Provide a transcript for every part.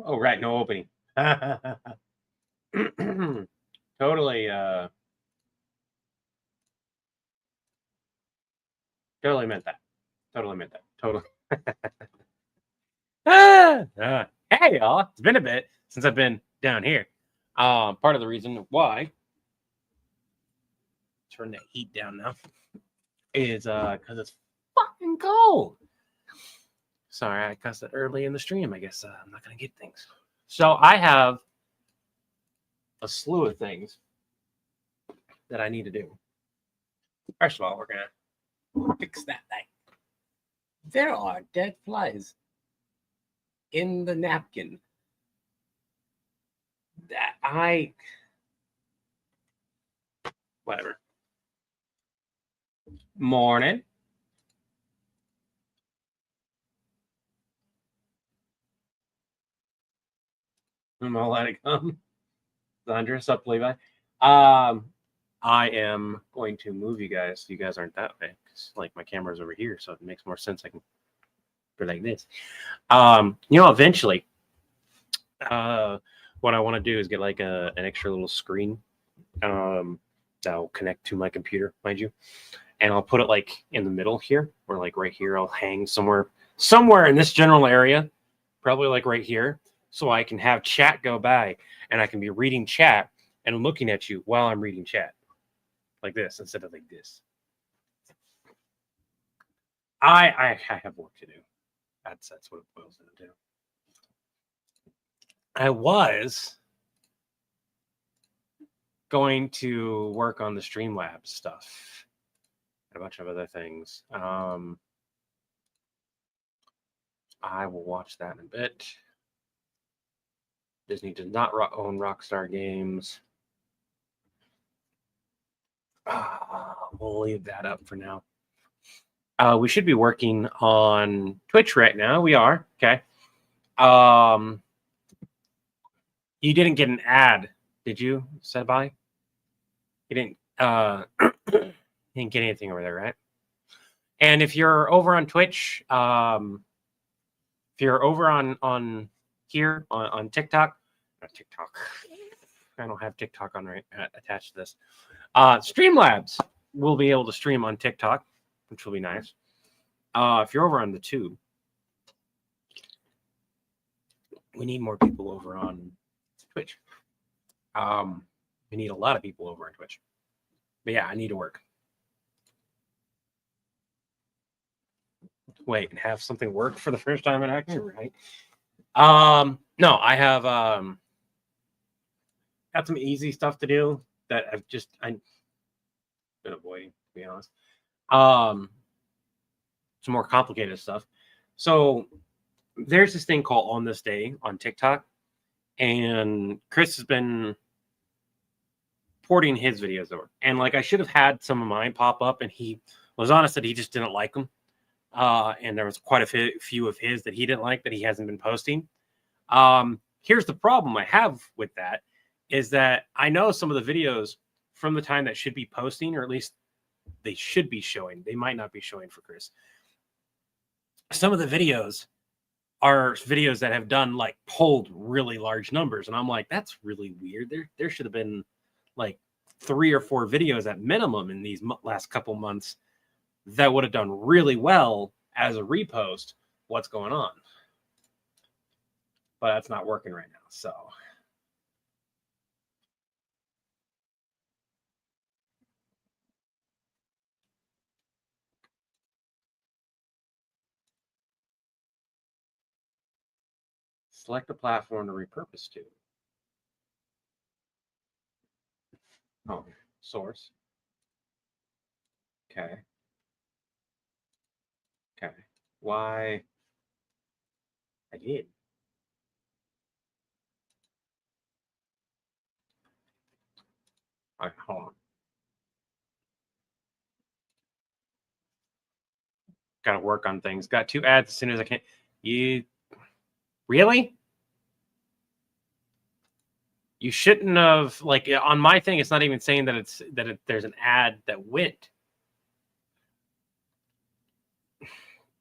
Oh, right, no opening. Totally, totally meant that. Totally meant that. Totally. Hey, y'all. It's been a bit since I've been down here. Part of the reason why turn the heat down now is because it's fucking cold. Sorry, I cussed it early in the stream. I guess I'm not gonna get things. So I have a slew of things that I need to do. First of all, we're gonna fix that thing. There are dead flies in the napkin that whatever. Morning. I'm gonna let it come. Sandra, up, Levi. I am going to move you guys so you guys aren't that way. Like my camera's over here, so it makes more sense. I can go like this. Eventually, what I want to do is get like an extra little screen that'll connect to my computer, mind you, and I'll put it like in the middle here, or like right here. I'll hang somewhere in this general area, probably like right here, so I can have chat go by, and I can be reading chat and looking at you while I'm reading chat, like this instead of like this. I have work to do. That's what it boils down to. I was going to work on the Streamlabs stuff and a bunch of other things. I will watch that in a bit. Disney does not own Rockstar Games. We'll leave that up for now. We should be working on Twitch right now. We are. Okay. You didn't get an ad, did you, Sabai? You didn't didn't get anything over there, right? And if you're over on Twitch, if you're over on here on TikTok, not TikTok. I don't have TikTok on attached to this. Streamlabs will be able to stream on TikTok, which will be nice. If you're over on the tube, we need more people over on Twitch. We need a lot of people over on Twitch. But yeah, I need to work. Wait, and have something work for the first time in acting, right? No, I have got some easy stuff to do that I've been avoiding, to be honest. Some more complicated stuff. So there's this thing called On This Day on TikTok, and Chris has been porting his videos over. And like I should have had some of mine pop up, and he was honest that he just didn't like them. And there was quite a few of his that he didn't like that he hasn't been posting. Here's the problem I have with that is that I know some of the videos from the time that should be posting, or at least they should be showing. They might not be showing for Chris. Some of the videos are videos that have done like pulled really large numbers. And I'm like, that's really weird. There should have been like 3 or 4 videos at minimum in these last couple months that would have done really well as a repost. What's going on? But that's not working right now. So select a platform to repurpose to. Oh, source. Okay. Okay. Why? I did. All right, hold on. Got to work on things. Got 2 ads as soon as I can. You really? You shouldn't have, like, on my thing, it's not even saying that there's an ad that went.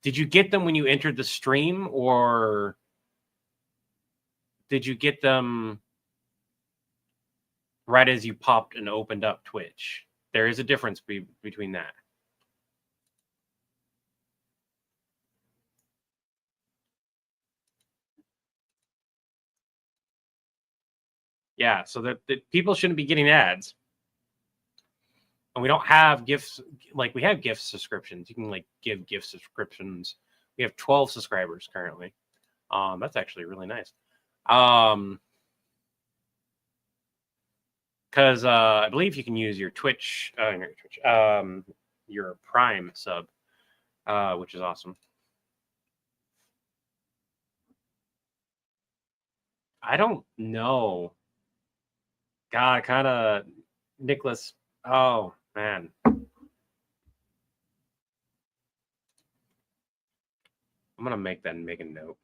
Did you get them when you entered the stream, or did you get them right as you popped and opened up Twitch? There is a difference between that. Yeah, so that people shouldn't be getting ads. And we don't have gifts, like we have gift subscriptions. You can like give gift subscriptions. We have 12 subscribers currently. That's actually really nice. Because I believe you can use your Twitch, your Prime sub, which is awesome. I don't know. God, kind of Nicholas. Oh man. I'm gonna make a note.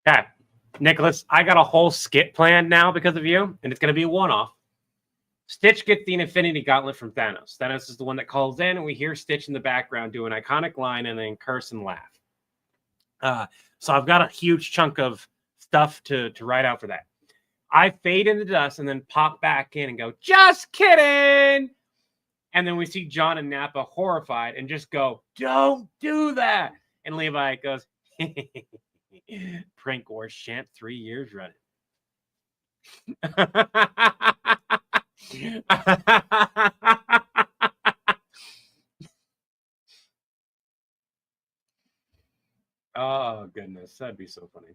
Yeah, Nicholas, I got a whole skit planned now because of you, and it's going to be a one-off. Stitch gets the Infinity Gauntlet from Thanos. Thanos is the one that calls in, and we hear Stitch in the background do an iconic line and then curse and laugh. So I've got a huge chunk of stuff to write out for that. I fade into dust and then pop back in and go, just kidding. And then we see John and Nappa horrified and just go, don't do that. And Levi goes, prank war champ 3 years running. Oh, goodness. That'd be so funny.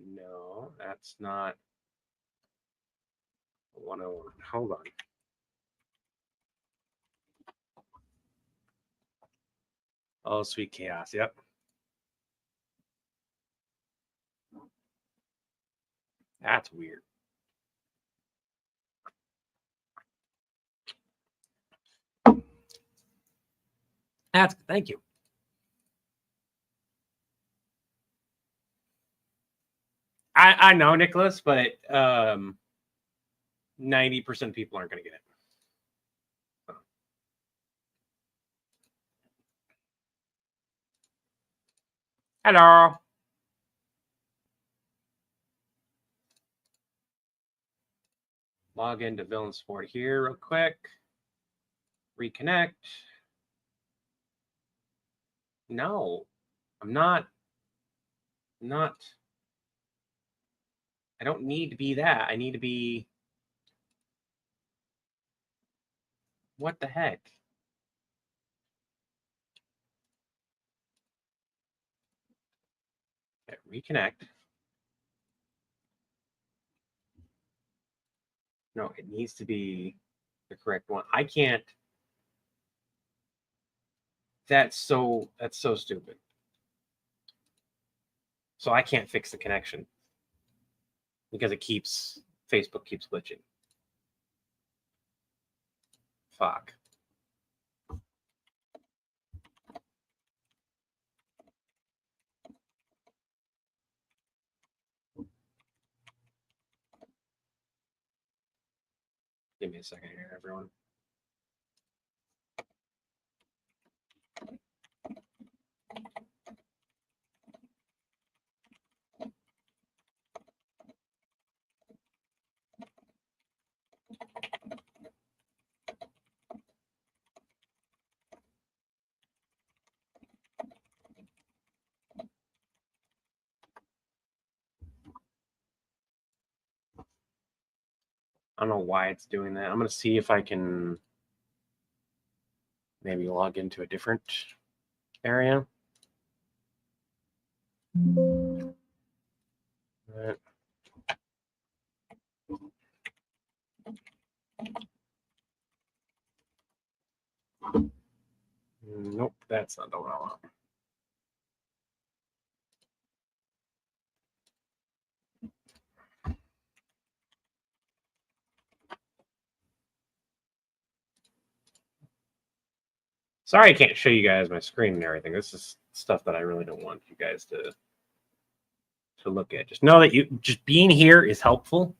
No, that's not 101. Hold on. Oh, sweet chaos. Yep. That's weird. Thank you. I know, Nicholas, but 90% of people aren't going to get it. Hello. Log into Villain Support here real quick. Reconnect. No, I'm not. I don't need to be that. I need to be. What the heck? reconnect. No, it needs to be the correct one. I can't. That's so stupid. So I can't fix the connection because Facebook keeps glitching. Fuck. Give me a second here, everyone. I don't know why it's doing that. I'm going to see if I can maybe log into a different area. All right. Nope, that's not the one I want. Sorry, I can't show you guys my screen and everything. This is stuff that I really don't want you guys to look at. Just know that just being here is helpful.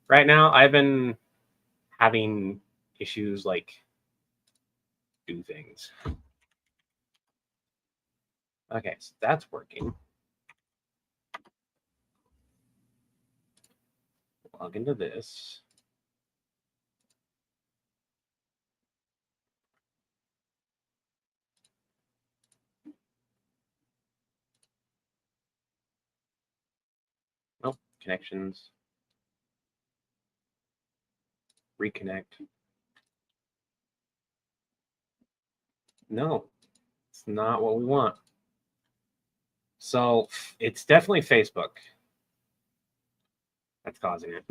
Right now, I've been having issues like do things. Okay, so that's working. Log into this. Oh, connections. Reconnect. No, it's not what we want. So it's definitely Facebook that's causing it.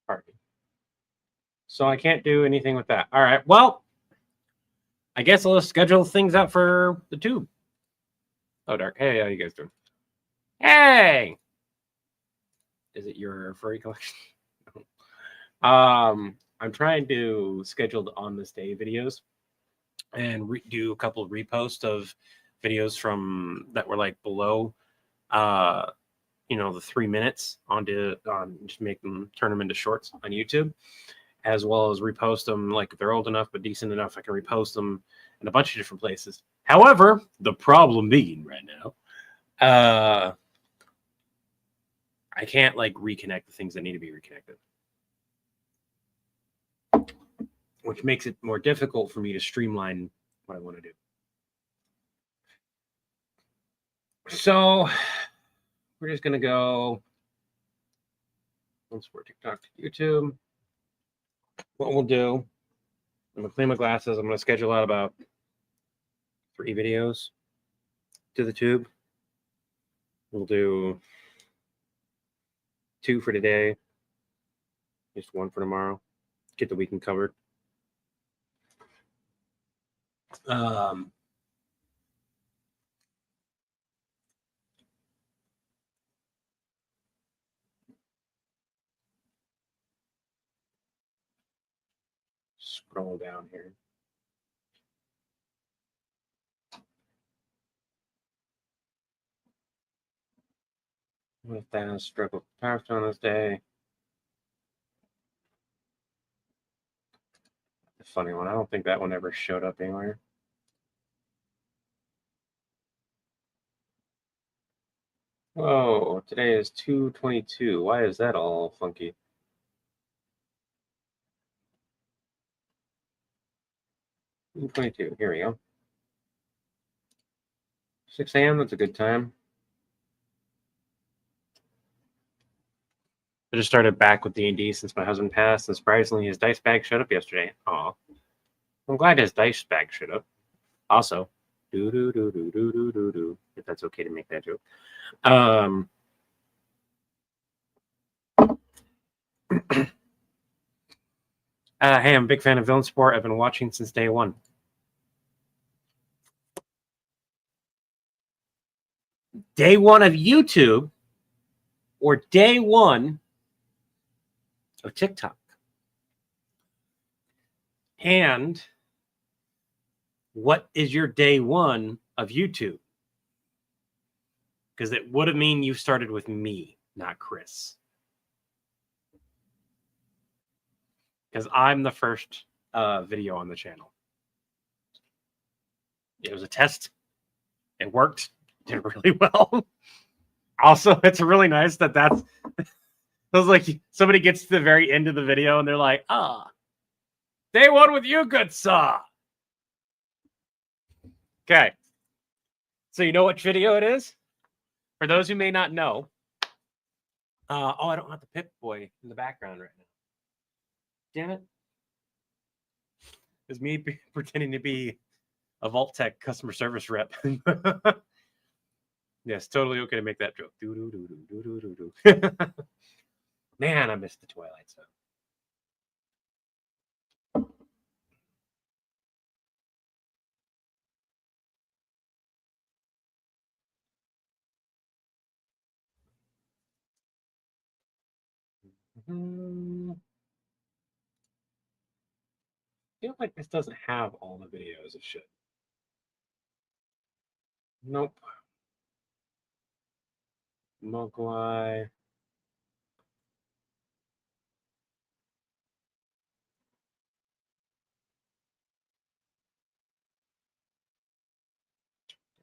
Pardon me. So I can't do anything with that. All right. Well, I guess I'll just schedule things out for the tube. Oh, Dark. Hey, how you guys doing? Hey! Is it your furry collection? I'm trying to schedule on this day videos and do a couple of reposts of videos from that were like below the 3 minutes on just make them turn them into shorts on YouTube, as well as repost them like if they're old enough but decent enough I can repost them in a bunch of different places. However, the problem being right now, I can't like reconnect the things that need to be reconnected, which makes it more difficult for me to streamline what I want to do. So we're just gonna go once we're TikTok to YouTube. What we'll do, I'm gonna clean my glasses. I'm gonna schedule out about 3 videos to the tube. We'll do 2 for today, just 1 for tomorrow. Get the weekend covered. Scroll down here. With that, struggle with Powerstone this day. a funny one. I don't think that one ever showed up anywhere. Oh, today is 2/22. Why is that all funky? $2/22. Here we go. 6 a.m. That's a good time. I just started back with D&D since my husband passed, and surprisingly, his dice bag showed up yesterday. Aw. I'm glad his dice bag showed up. Also, if that's okay to make that joke. Hey, I'm a big fan of Villain Sport. I've been watching since day one. Day one of YouTube or day one of TikTok? And what is your day one of YouTube? Because it would have mean you started with me, not Chris. Because I'm the first video on the channel. It was a test. It worked. Did really well. Also, it's really nice that that's like somebody gets to the very end of the video and they're like, day one with you, good saw. Okay. So you know what video it is? For those who may not know. I don't have the Pip Boy in the background right now. Damn it. It's me pretending to be a Vault-Tec customer service rep. Yes, totally okay to make that joke. Man, I missed the Twilight Zone. I feel like this doesn't have all the videos it should. Nope. Mogwai.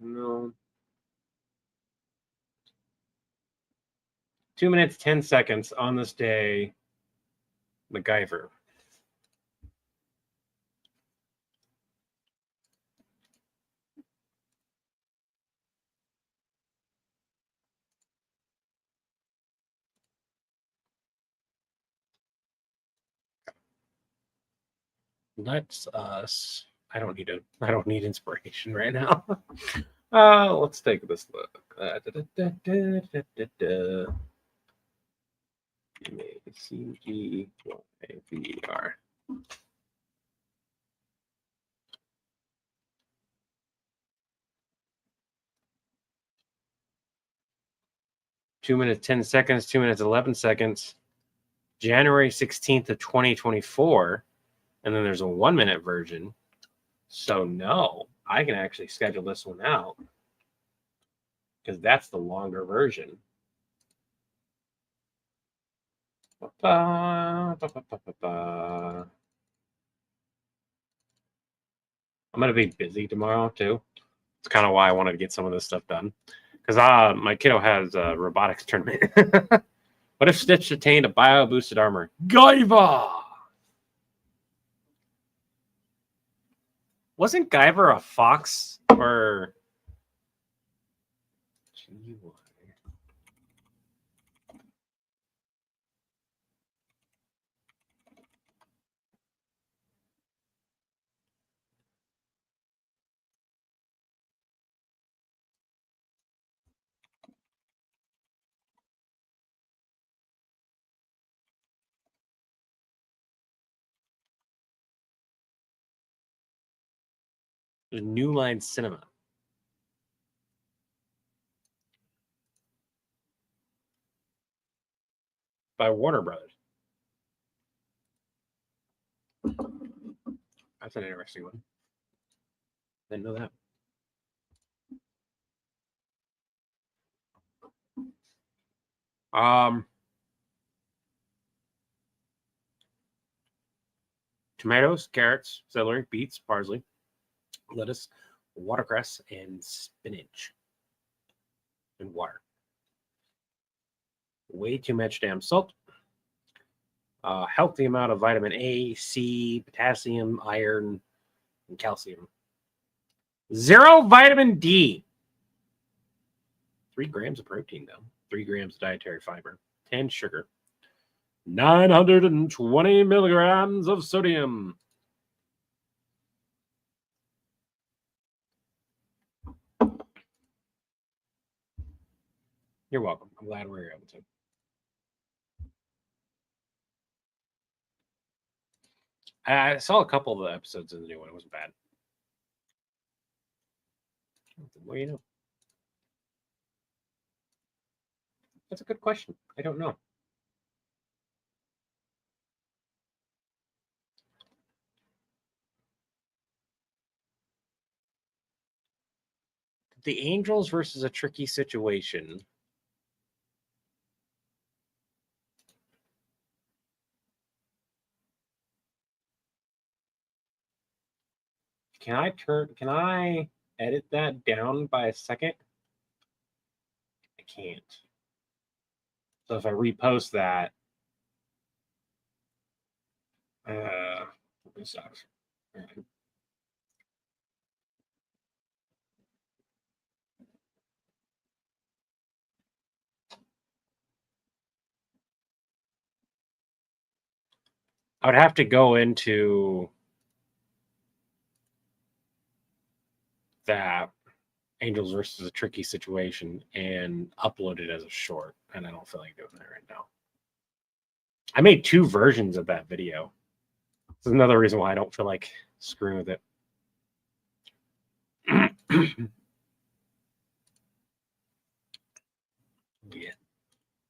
No. 2 minutes, 10 seconds on this day. MacGyver. Let's us. I don't need inspiration right now. Let's take this look. CGYVR. Two minutes, 10 seconds, 2 minutes, 11 seconds. January 16th of 2024. And then there's a 1 minute version. So no, I can actually schedule this one out because that's the longer version. I'm going to be busy tomorrow too. It's kind of why I wanted to get some of this stuff done. Because my kiddo has a robotics tournament. What if Stitch attained a bio-boosted armor? Guyver! Wasn't Guyver a fox or... New Line Cinema. By Warner Brothers. That's an interesting one. Didn't know that. tomatoes, carrots, celery, beets, parsley, lettuce, watercress, and spinach. And water. Way too much damn salt. Healthy amount of vitamin A, C, potassium, iron, and calcium. 0 vitamin D. 3 grams of protein, though. 3 grams of dietary fiber. 10 sugar. 920 milligrams of sodium. You're welcome. I'm glad we were able to. I saw a couple of the episodes of the new one. It wasn't bad. What do you know? That's a good question. I don't know. The Angels versus a tricky situation. Can I edit that down by a second? I can't. So if I repost that, this sucks. All right. I would have to go into that Angels versus a tricky situation and upload it as a short, and I don't feel like doing that right now. I made 2 versions of that video. This is another reason why I don't feel like screwing with it. Yeah.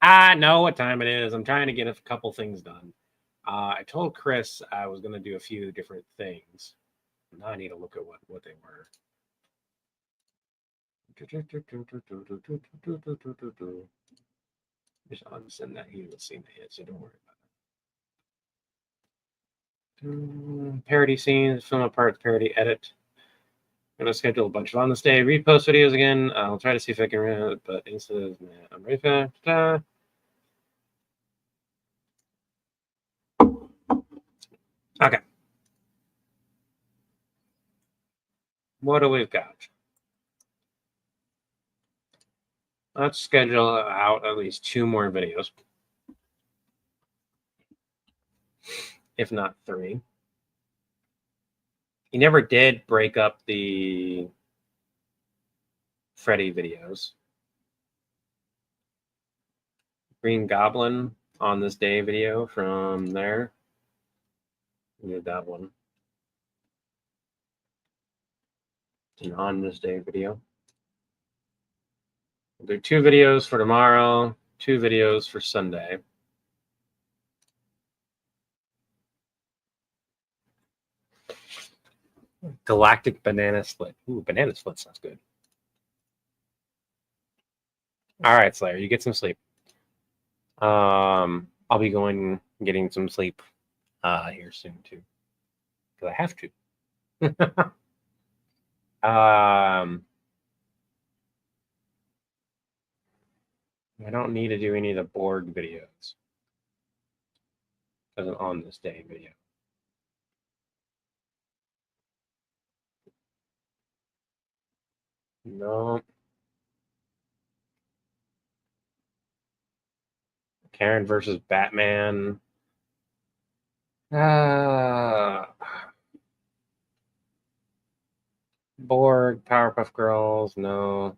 I know what time it is. I'm trying to get a couple things done. I told Chris I was going to do a few different things. Now I need to look at what they were. Just unsend that. He would seem to hit, so don't worry about it. Parody scenes, film apart, parody edit. I'm gonna schedule a bunch of on this day. Repost videos again. I'll try to see if I can run it, but instead of I'm ready for that. Okay. What do we got? Let's schedule out at least 2 more videos, if not 3. He never did break up the Freddy videos. Green Goblin on this day video from there. We did that one. An on this day video. We'll do 2 videos for tomorrow, 2 videos for Sunday. Galactic Banana Split. Ooh, Banana Split sounds good. All right, Slayer, you get some sleep. I'll be getting some sleep here soon too, because I have to. I don't need to do any of the Borg videos because I'm on this day video. No. Karen versus Batman. Borg, Powerpuff Girls, no.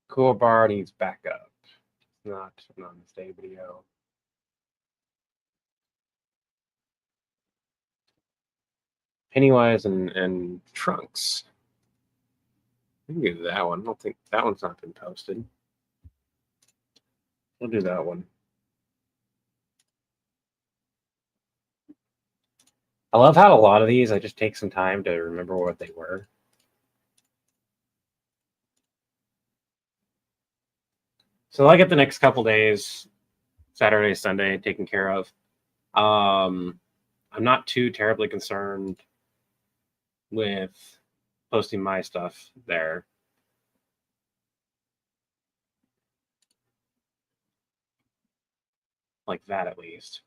Cool Bar needs backup. It's not on this day video. Pennywise and Trunks. We can do that one. I don't think that one's not been posted. We'll do that one. I love how a lot of these I just take some time to remember what they were. So I get the next couple days, Saturday, Sunday, taken care of. I'm not too terribly concerned with posting my stuff there. Like that, at least.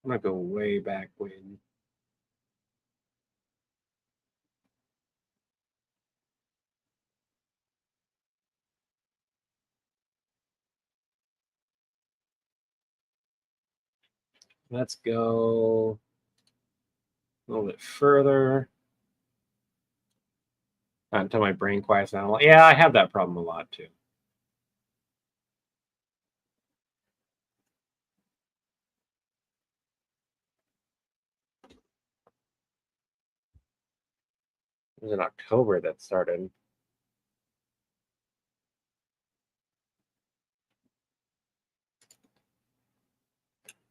I'm gonna go way back when. Let's go a little bit further. Until my brain quiets down. Yeah, I have that problem a lot too. It was in October that started.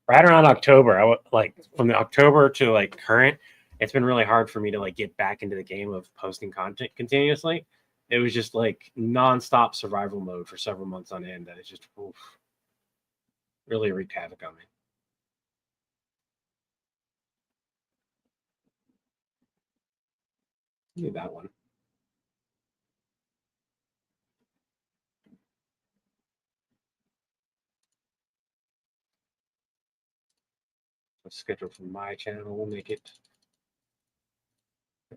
Right around October, like from the October to like current, it's been really hard for me to like get back into the game of posting content continuously. It was just like nonstop survival mode for several months on end. That is just really wreaked havoc on me. Maybe that one. Let's schedule for my channel. We'll make it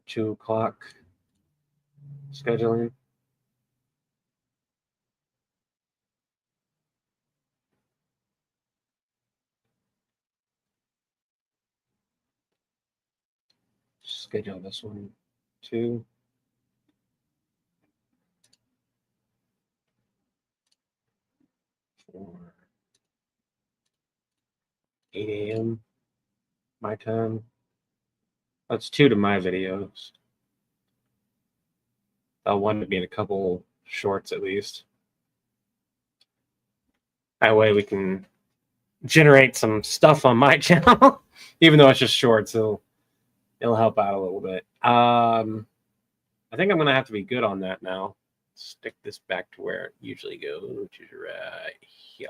2 o'clock scheduling. Schedule this one 2. 4. 8 a.m. my time. That's 2 to my videos. I'll want to be in a couple shorts at least. That way we can generate some stuff on my channel, even though it's just short, so it'll help out a little bit. I think I'm gonna have to be good on that now. Stick this back to where it usually goes, which is right here.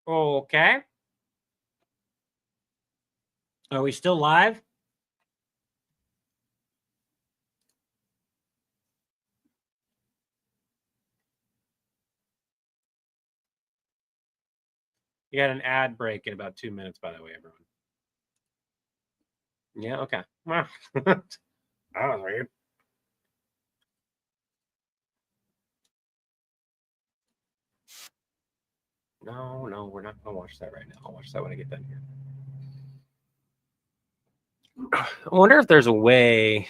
Okay. Are we still live? You got an ad break in about 2 minutes, by the way, everyone. Yeah, okay. Well, that was weird. No, we're not gonna watch that right now. I'll watch that when I get done here. I wonder if there's a way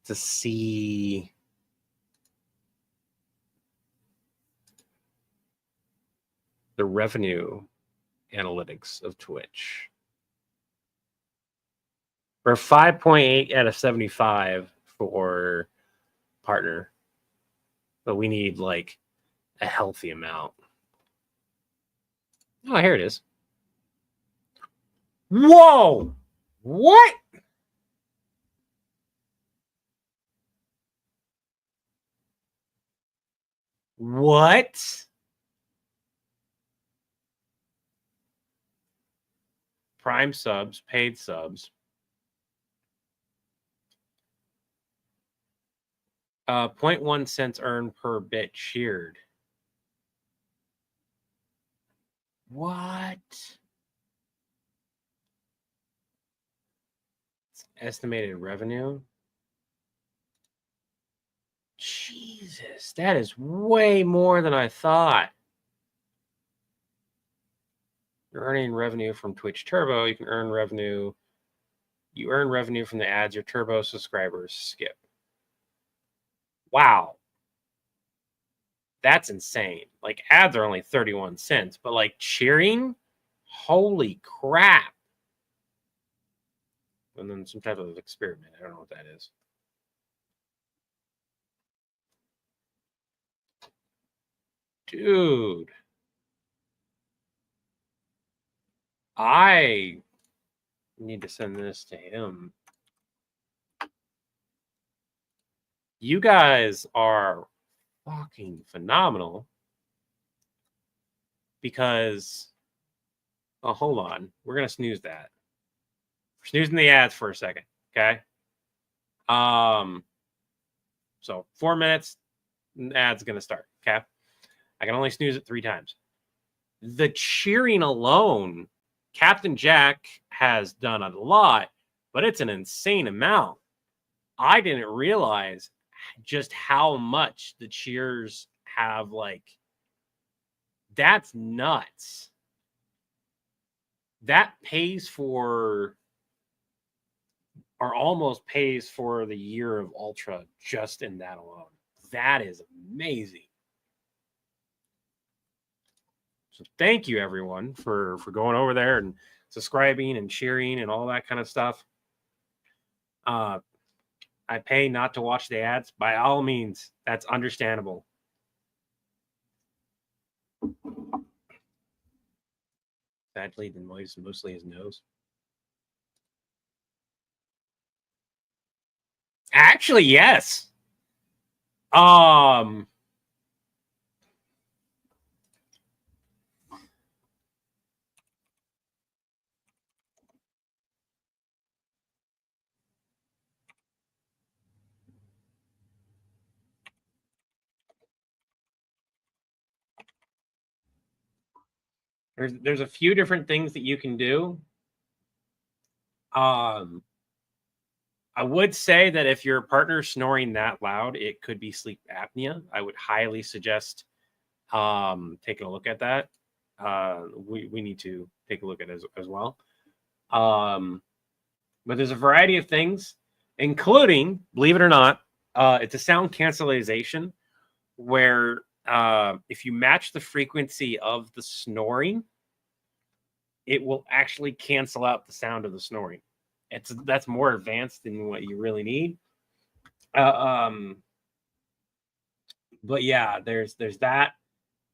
to see the revenue analytics of Twitch. We're 5.8 out of 75 for partner, but we need like a healthy amount. Oh, here it is. Whoa! What? What? Prime subs, paid subs. 0.1 cents earned per bit cheered. What? Estimated revenue. Jesus, that is way more than I thought. You're earning revenue from Twitch Turbo. You can earn revenue. You earn revenue from the ads your Turbo subscribers skip. Wow. That's insane. Like ads are only 31 cents, but like cheering, holy crap. And then some type of experiment. I don't know what that is. Dude. I need to send this to him. You guys are fucking phenomenal. Because, oh, hold on. We're going to snooze that. We're snoozing the ads for a second. Okay. So 4 minutes, ad's going to start. Okay. I can only snooze it 3 times. The cheering alone, Captain Jack has done a lot, but it's an insane amount. I didn't realize just how much the cheers have, like, that's nuts. That pays for, or almost pays for the year of Ultra just in that alone. That is amazing. So thank you everyone for going over there and subscribing and cheering and all that kind of stuff. I pay not to watch the ads. By all means, that's understandable. Sadly, the noise is mostly his nose. Actually, yes. There's a few different things that you can do. I would say that if your partner's snoring that loud, it could be sleep apnea. I would highly suggest taking a look at that. We need to take a look at it as well. But there's a variety of things, including, believe it or not, it's a sound cancellation where if you match the frequency of the snoring, it will actually cancel out the sound of the snoring. That's more advanced than what you really need. But yeah, there's that.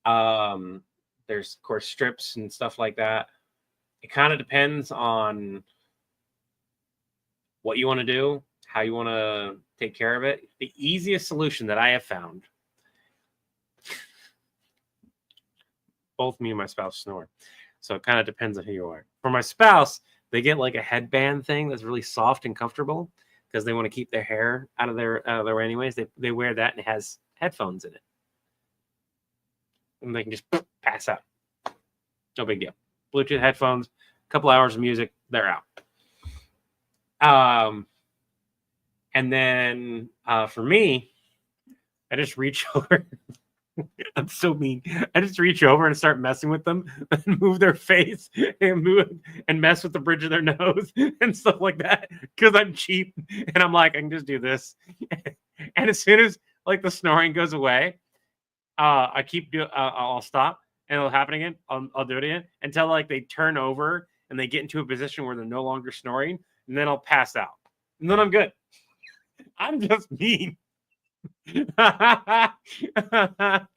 There's of course strips and stuff like that. It kind of depends on what you want to do, how you want to take care of it. The easiest solution that I have found, both me and my spouse snore, so it kind of depends on who you are. For my spouse, they get like a headband thing that's really soft and comfortable because they want to keep their hair out of their way anyways. They wear that and it has headphones in it, and they can just pass out. No big deal. Bluetooth headphones, a couple hours of music, they're out. And then for me, I just reach over. I'm so mean. I just reach over and start messing with them and move their face and mess with the bridge of their nose and stuff like that because I'm cheap and I'm like, I can just do this. And as soon as like the snoring goes away, I'll stop and it'll happen again. I'll do it again until like they turn over and they get into a position where they're no longer snoring, and then I'll pass out. And then I'm good. I'm just mean. I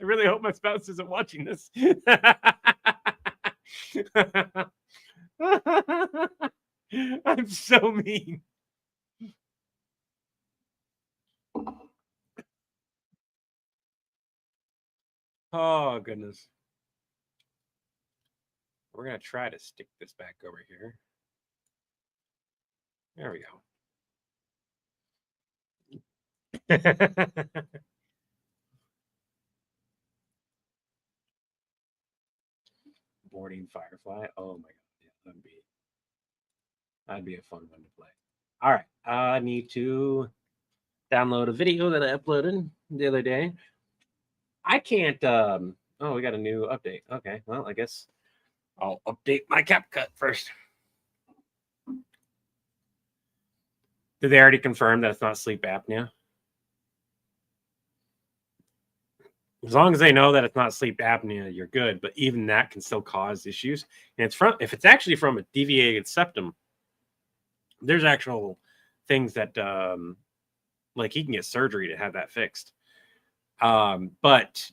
really hope my spouse isn't watching this. I'm so mean. Oh, goodness. We're going to try to stick this back over here. There we go. Boarding Firefly. Oh my god, yeah, that'd be a fun one to play. All right, I need to download a video that I uploaded the other day. I can't. Oh, we got a new update. Okay, well, I guess I'll update my CapCut first. Did they already confirm that it's not sleep apnea? As long as they know that it's not sleep apnea, you're good. But even that can still cause issues. And if it's actually from a deviated septum, there's actual things that like he can get surgery to have that fixed. But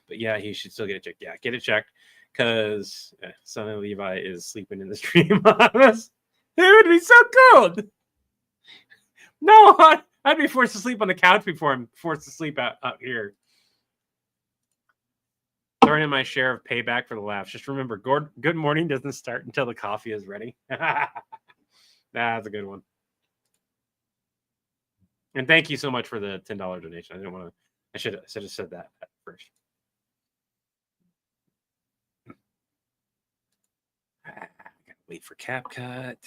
yeah, he should still get it checked. Yeah, get it checked because son of Levi is sleeping in the stream on us. It would be so cool. No, I'd be forced to sleep on the couch before I'm forced to sleep out here. Throwing in my share of payback for the laughs. Just remember, good morning doesn't start until the coffee is ready. That's a good one. And thank you so much for the $10 donation. I didn't want to. I should have said that at first. I gotta wait for CapCut.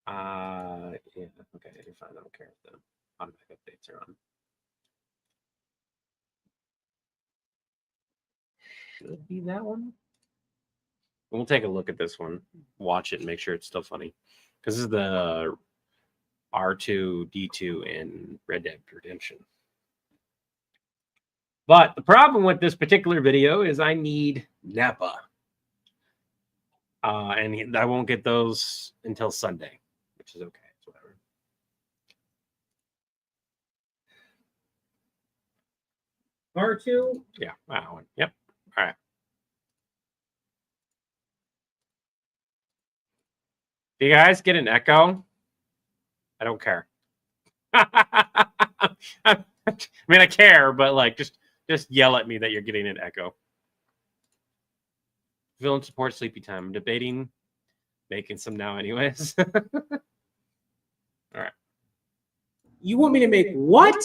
Yeah, okay, you're fine. I don't care if the automatic updates are on. Should be that one. We'll take a look at this one, watch it, and make sure it's still funny. Because this is the R2-D2 in Red Dead Redemption. But the problem with this particular video is I need Napa. And I won't get those until Sunday, which is okay. It's whatever. R2? Yeah, that one. Yep. All right. Do you guys get an echo? I don't care. I mean, I care, but like, just yell at me that you're getting an echo. Villain support sleepy time. I'm debating making some now anyways. All right. You want me to make what?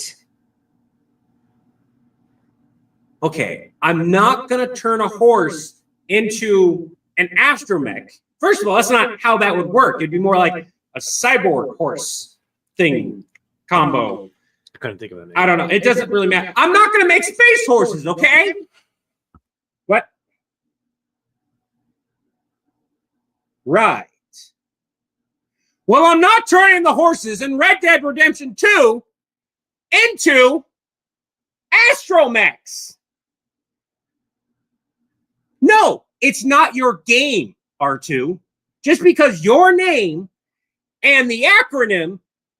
Okay, I'm not going to turn a horse into an astromech. First of all, that's not how that would work. It'd be more like a cyborg horse thing combo. I couldn't think of it. I don't know. It doesn't really matter. I'm not going to make space horses, okay? What? Right. Well, I'm not turning the horses in Red Dead Redemption 2 into astromechs. No, it's not your game, R2. Just because your name and the acronym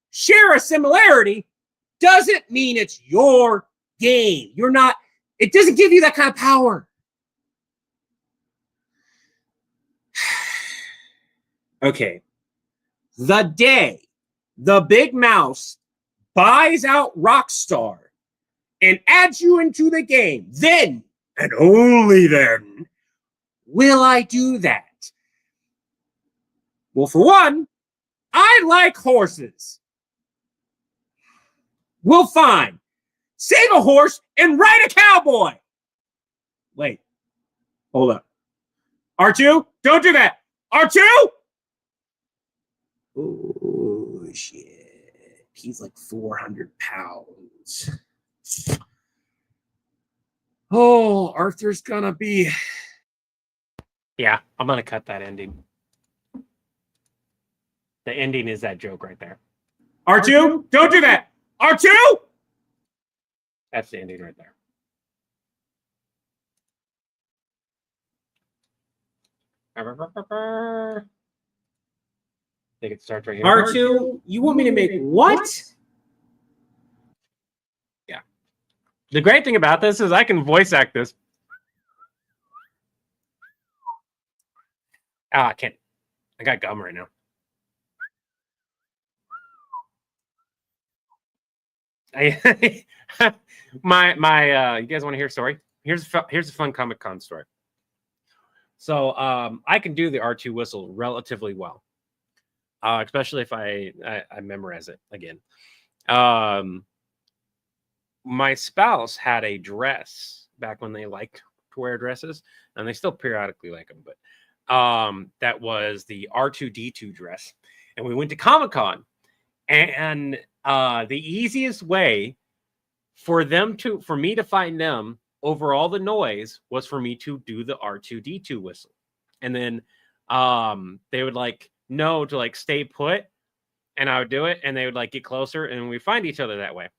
share a similarity doesn't mean it's your game. You're not, it doesn't give you that kind of power. Okay. The day the big mouse buys out Rockstar and adds you into the game, then and only then will I do that. Well, for one, I like horses. Well, fine. Save a horse and ride a cowboy. Wait. Hold up. R2, don't do that. R2? Oh, shit. He's like 400 pounds. Oh, Arthur's gonna be... Yeah, I'm going to cut that ending. The ending is that joke right there. R2, don't do that. R2? That's the ending right there. I think it starts right here. R2, you want me to make what? Yeah. The great thing about this is I can voice act this. I can't. I got gum right now. My you guys want to hear a story? Here's a fun Comic-Con story. So I can do the R2 whistle relatively well, especially if I memorize it again. My spouse had a dress back when they liked to wear dresses, and they still periodically like them, but that was the R2-D2 dress, and we went to Comic-Con, and the easiest way for me to find them over all the noise was for me to do the R2-D2 whistle. And then they would like know to like stay put and I would do it, and they would like get closer, and we find each other that way.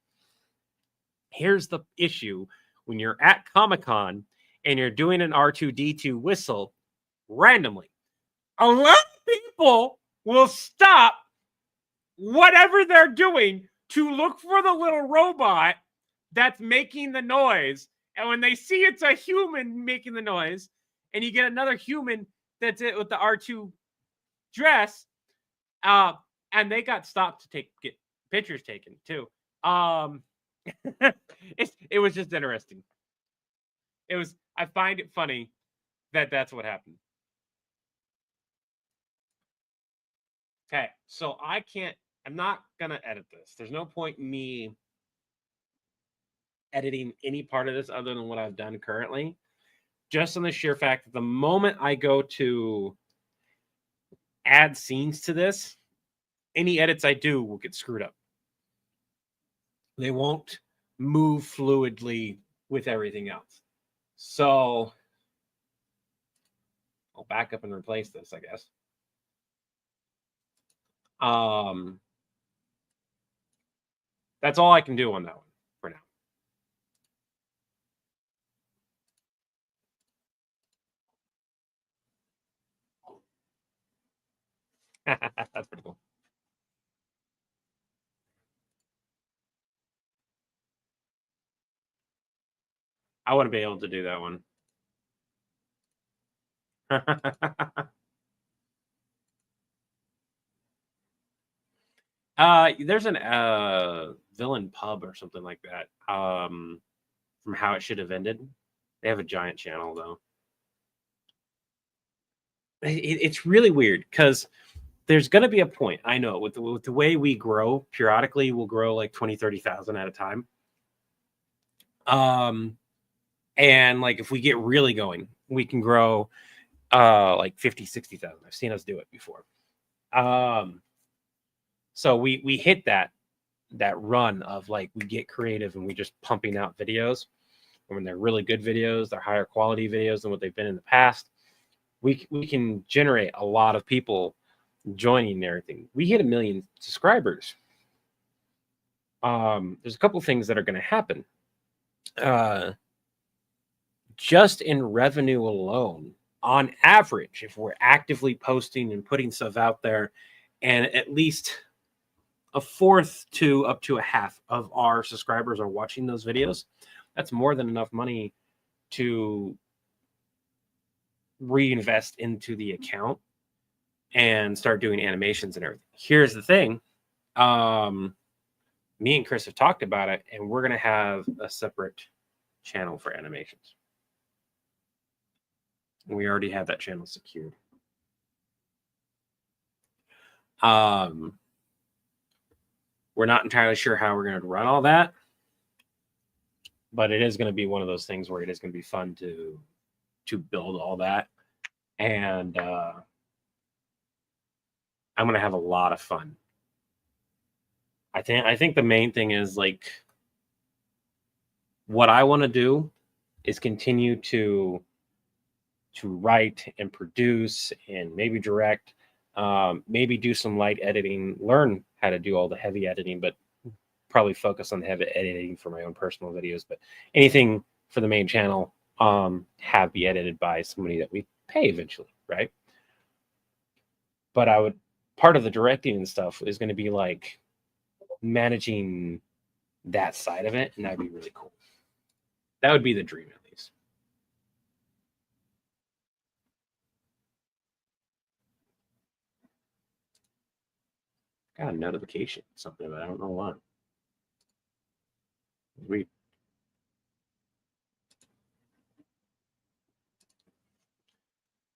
Here's the issue: when you're at Comic-Con and you're doing an R2-D2 whistle randomly, a lot of people will stop whatever they're doing to look for the little robot that's making the noise. And when they see it's a human making the noise, and you get another human that's it with the R2 dress, and they got stopped to get pictures taken too. It was just interesting. I find it funny that that's what happened. Okay, so I'm not gonna edit this. There's no point in me editing any part of this other than what I've done currently. Just on the sheer fact that the moment I go to add scenes to this, any edits I do will get screwed up. They won't move fluidly with everything else. So I'll back up and replace this, I guess. That's all I can do on that one for now. That's pretty cool. I wouldn't be able to do that one. There's an villain pub or something like that. From How It Should Have Ended. They have a giant channel though. It's really weird because there's going to be a point. I know with the way we grow periodically, we'll grow like 20, 30,000 at a time. And like if we get really going, we can grow like 50, 60,000. I've seen us do it before. So we hit that run of like we get creative and we just pumping out videos. And when they're really good videos, they're higher quality videos than what they've been in the past. We can generate a lot of people joining and everything. We hit 1 million subscribers. There's a couple things that are going to happen. Just in revenue alone, on average, if we're actively posting and putting stuff out there, and at least a fourth to up to a half of our subscribers are watching those videos, that's more than enough money to reinvest into the account and start doing animations and everything. Here's the thing. Me and Chris have talked about it, and we're going to have a separate channel for animations. We already have that channel secured. We're not entirely sure how we're going to run all that, but it is going to be one of those things where it is going to be fun to build all that. And I'm going to have a lot of fun. I think the main thing is like what I want to do is continue to write and produce and maybe direct, maybe do some light editing, learn how to do all the heavy editing, but probably focus on the heavy editing for my own personal videos. But anything for the main channel, have be edited by somebody that we pay eventually, right? But part of the directing and stuff is going to be like managing that side of it, and that'd be really cool. That would be the dream, at least. Got a notification, something, but I don't know why. Weird.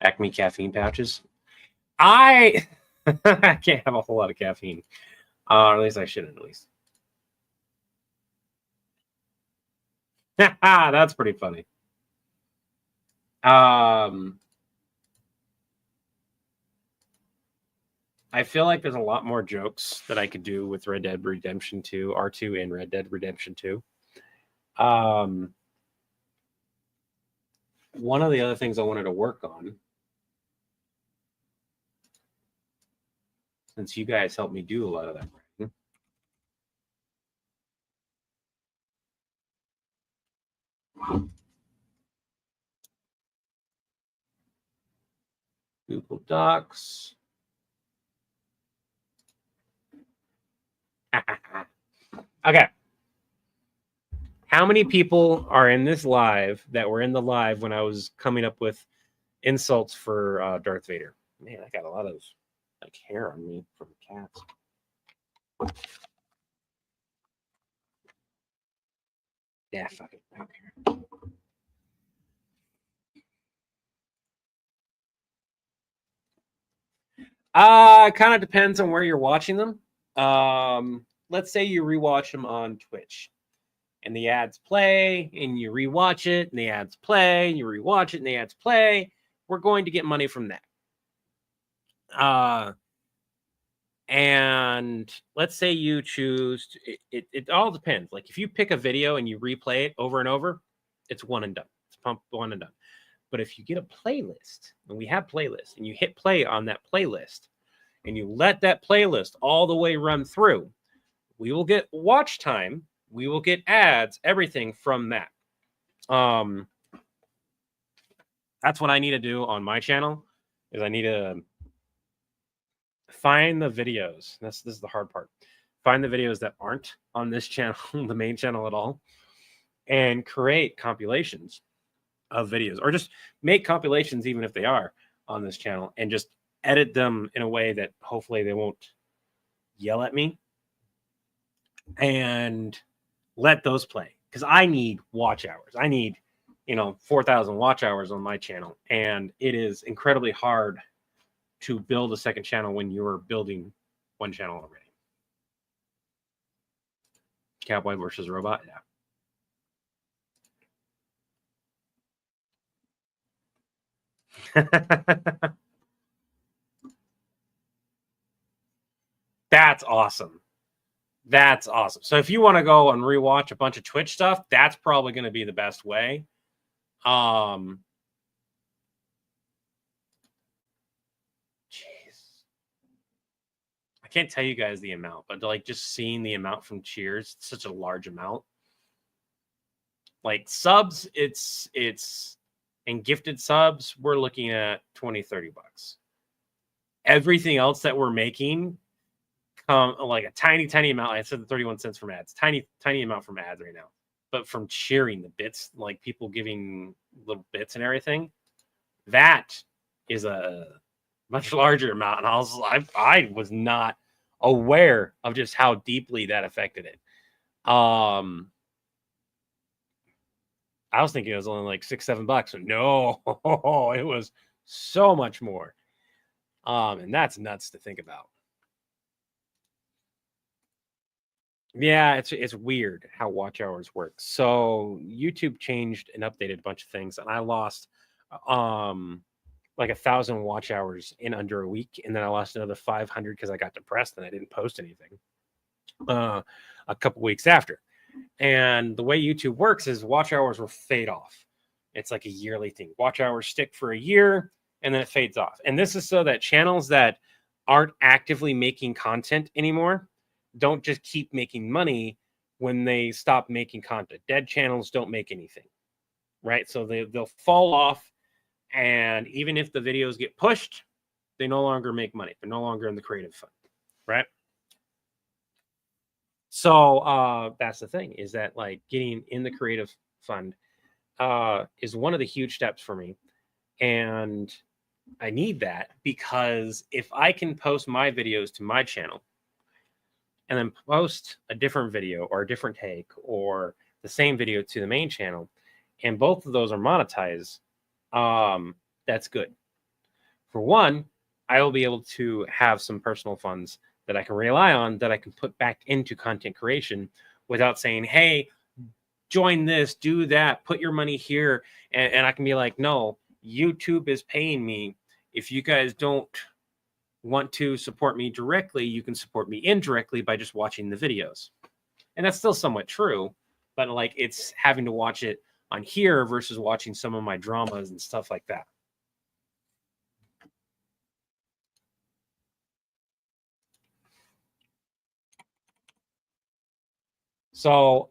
Acme caffeine pouches. I can't have a whole lot of caffeine. Or at least I shouldn't, at least. That's pretty funny. I feel like there's a lot more jokes that I could do with Red Dead Redemption 2, R2 and Red Dead Redemption 2. One of the other things I wanted to work on since you guys helped me do a lot of that. Google Docs. Okay. How many people are in this live that were in the live when I was coming up with insults for Darth Vader? Man, I got a lot of like hair on me from cats. Yeah, fuck it. I don't care. Kind of depends on where you're watching them. Let's say you rewatch them on Twitch and the ads play and you rewatch it and the ads play and you rewatch it and the ads play. We're going to get money from that. And let's say you choose to, it all depends. Like if you pick a video and you replay it over and over, it's one and done. It's pump one and done. But if you get a playlist, and we have playlists, and you hit play on that playlist, and you let that playlist all the way run through, we will get watch time, we will get ads, everything from that. That's what I need to do on my channel, is I need to find the videos. This is the hard part. Find the videos that aren't on this channel, the main channel at all, and create compilations of videos, or just make compilations even if they are on this channel, and just edit them in a way that hopefully they won't yell at me, and let those play, because I need watch hours. I need 4,000 watch hours on my channel, and it is incredibly hard to build a second channel when you're building one channel already. Cowboy versus robot, yeah. That's awesome. That's awesome. So if you want to go and rewatch a bunch of Twitch stuff, that's probably going to be the best way. Jeez. I can't tell you guys the amount, but like just seeing the amount from Cheers, it's such a large amount. Like subs, it's and gifted subs, we're looking at $20-30. Everything else that we're making come like a tiny amount. I said the 31 cents from ads, tiny amount from ads right now, but from cheering, the bits, like people giving little bits and everything, that is a much larger amount. And I was not aware of just how deeply that affected it. I was thinking it was only like $6-7. No, it was so much more. And that's nuts to think about. Yeah, it's weird how watch hours work. So YouTube changed and updated a bunch of things, and I lost like 1,000 watch hours in under a week, and then I lost another 500 because I got depressed and I didn't post anything a couple weeks after. And the way YouTube works is watch hours will fade off. It's like a yearly thing. Watch hours stick for a year and then it fades off. And this is so that channels that aren't actively making content anymore don't just keep making money when they stop making content. Dead channels don't make anything, right? So they'll fall off, and even if the videos get pushed, they no longer make money. They're no longer in the creative fund, right? So that's the thing, is that like getting in the creative fund is one of the huge steps for me. And I need that, because if I can post my videos to my channel and then post a different video or a different take or the same video to the main channel, and both of those are monetized, that's good. For one, I will be able to have some personal funds that I can rely on, that I can put back into content creation without saying, hey, join this, do that, put your money here. And I can be like, no, YouTube is paying me. If you guys don't want to support me directly, you can support me indirectly by just watching the videos. And that's still somewhat true, but like it's having to watch it on here versus watching some of my dramas and stuff like that. So,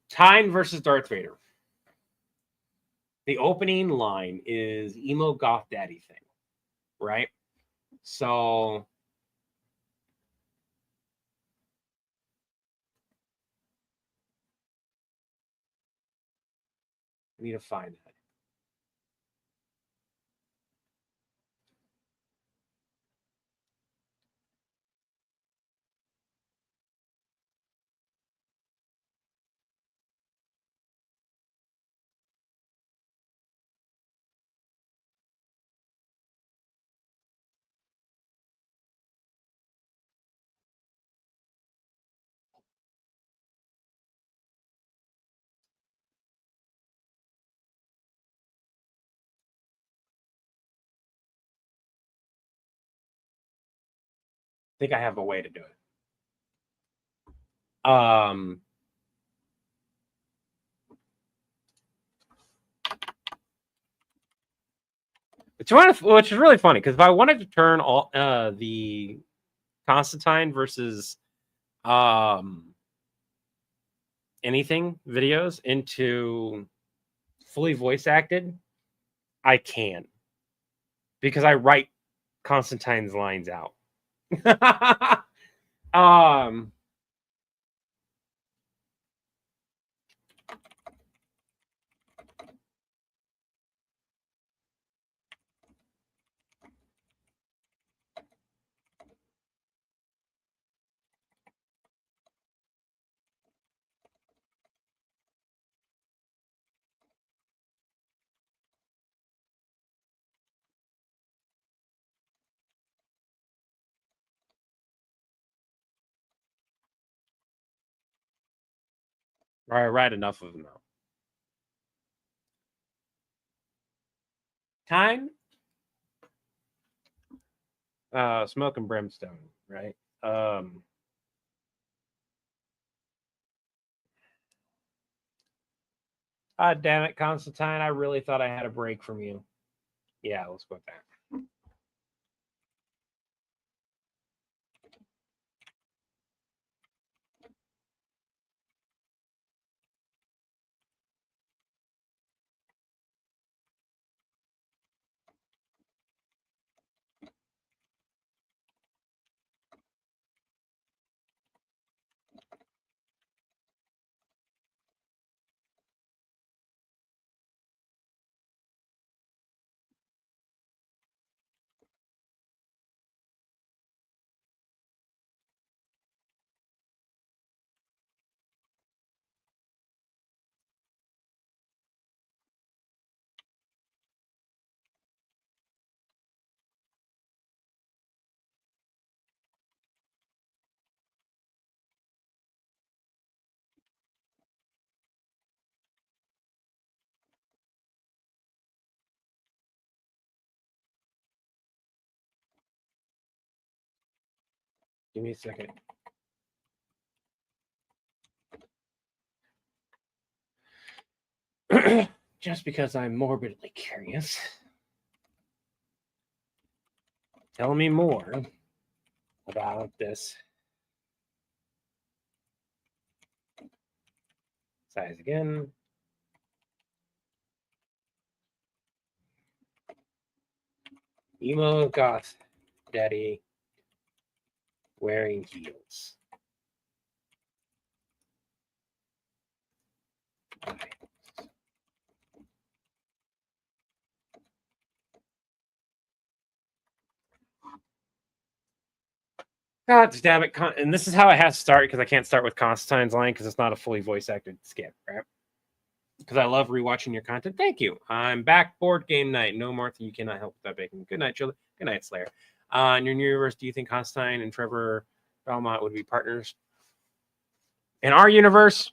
Tyne versus Darth Vader. The opening line is emo goth daddy thing, right? So I need to find that. I think I have a way to do it. Which is really funny because if I wanted to turn all the Constantine versus anything videos into fully voice acted, I can because I write Constantine's lines out. I write enough of them out. Time, smoke and brimstone, right? God damn it, Constantine! I really thought I had a break from you. Yeah, let's go with that. Give me a second. Just because I'm morbidly curious. Tell me more about this. Size again. Emo goth daddy wearing heels. Okay. God damn it. And this is how it has to start because I can't start with Constantine's line because it's not a fully voice acted skit, right? Because I love rewatching your content. Thank you. I'm back. Board game night. No, Martha, you cannot help with that bacon. Good night, Chili. Good night, Slayer. In your new universe, do you think Constantine and Trevor Belmont would be partners? In our universe,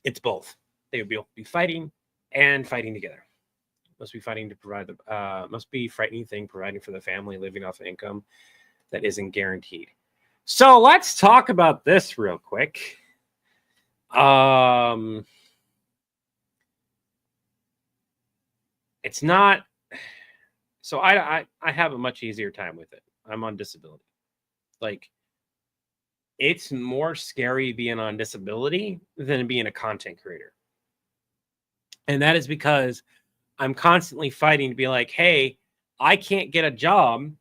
it's both. They would be fighting and fighting together. Must be fighting to provide the must be frightening thing providing for the family, living off of income that isn't guaranteed. So let's talk about this real quick. It's not. So I have a much easier time with it. I'm on disability. Like it's more scary being on disability than being a content creator. And that is because I'm constantly fighting to be like, hey, I can't get a job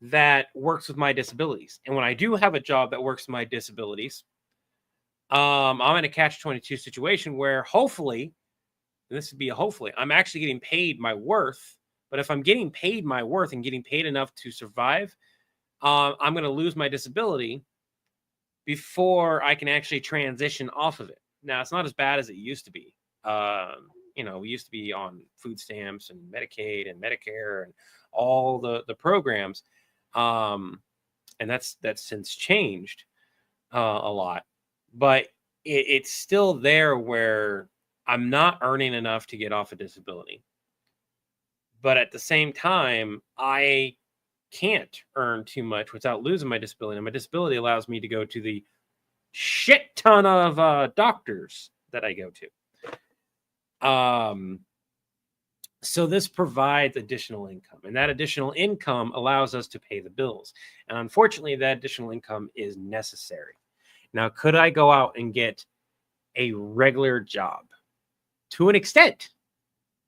that works with my disabilities. And when I do have a job that works with my disabilities, I'm in a catch-22 situation where hopefully, and this would be a hopefully, I'm actually getting paid my worth. But if I'm getting paid my worth and getting paid enough to survive, I'm going to lose my disability before I can actually transition off of it. Now, it's not as bad as it used to be. We used to be on food stamps and Medicaid and Medicare and all the programs. And that's since changed a lot. But it's still there where I'm not earning enough to get off a disability. But at the same time, I can't earn too much without losing my disability. And my disability allows me to go to the shit ton of doctors that I go to. So this provides additional income, and that additional income allows us to pay the bills. And unfortunately, that additional income is necessary. Now, could I go out and get a regular job? To an extent.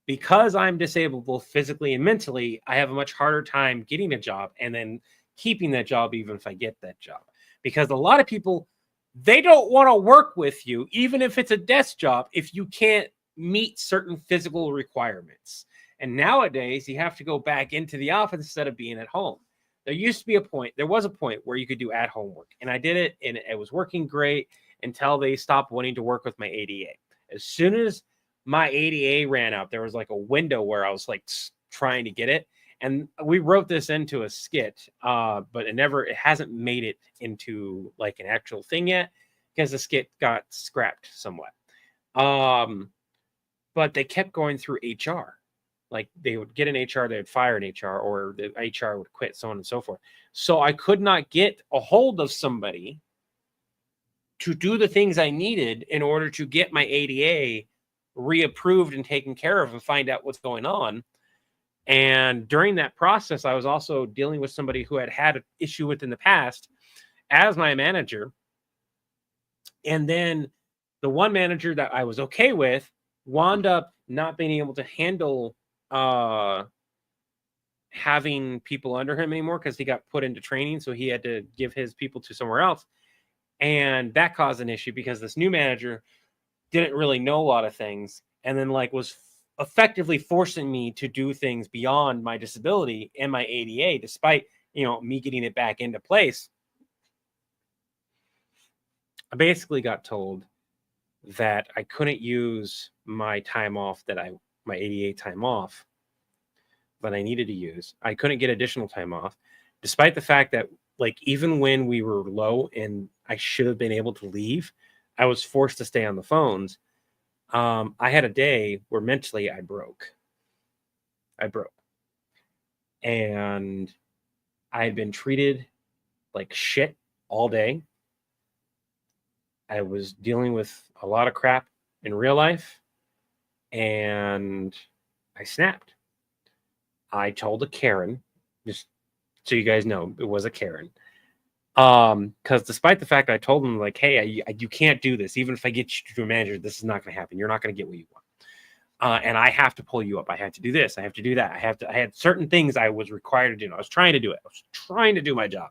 Because I'm disabled both physically and mentally, I have a much harder time getting a job and then keeping that job even if I get that job. Because a lot of people, they don't want to work with you, even if it's a desk job, if you can't meet certain physical requirements. And nowadays, you have to go back into the office instead of being at home. There was a point where you could do at-home work. And I did it, and it was working great until they stopped wanting to work with my ADA. As soon as my ADA ran out, there was like a window where I was like trying to get it. And we wrote this into a skit, but it hasn't made it into like an actual thing yet because the skit got scrapped somewhat. But they kept going through HR. Like they would get an HR, they would fire an HR, or the HR would quit, so on and so forth. So I could not get a hold of somebody to do the things I needed in order to get my ADA reapproved and taken care of and find out what's going on. And during that process, I was also dealing with somebody who had an issue with in the past as my manager. And then the one manager that I was okay with wound up not being able to handle having people under him anymore because he got put into training. So he had to give his people to somewhere else. And that caused an issue because this new manager didn't really know a lot of things, and then was effectively forcing me to do things beyond my disability and my ADA, despite me getting it back into place. I basically got told that I couldn't use my time off my ADA time off that I needed to use. I couldn't get additional time off, despite the fact that even when we were low and I should have been able to leave, I was forced to stay on the phones. I had a day where mentally I broke. And I had been treated like shit all day. I was dealing with a lot of crap in real life, and I snapped. I told a Karen, just so you guys know, it was a Karen. Because despite the fact I told them hey, you can't do this. Even if I get you to a manager, this is not going to happen. You're not going to get what you want. And I have to pull you up. I have to do this. I have to do that. I had certain things I was required to do. I was trying to do it. I was trying to do my job.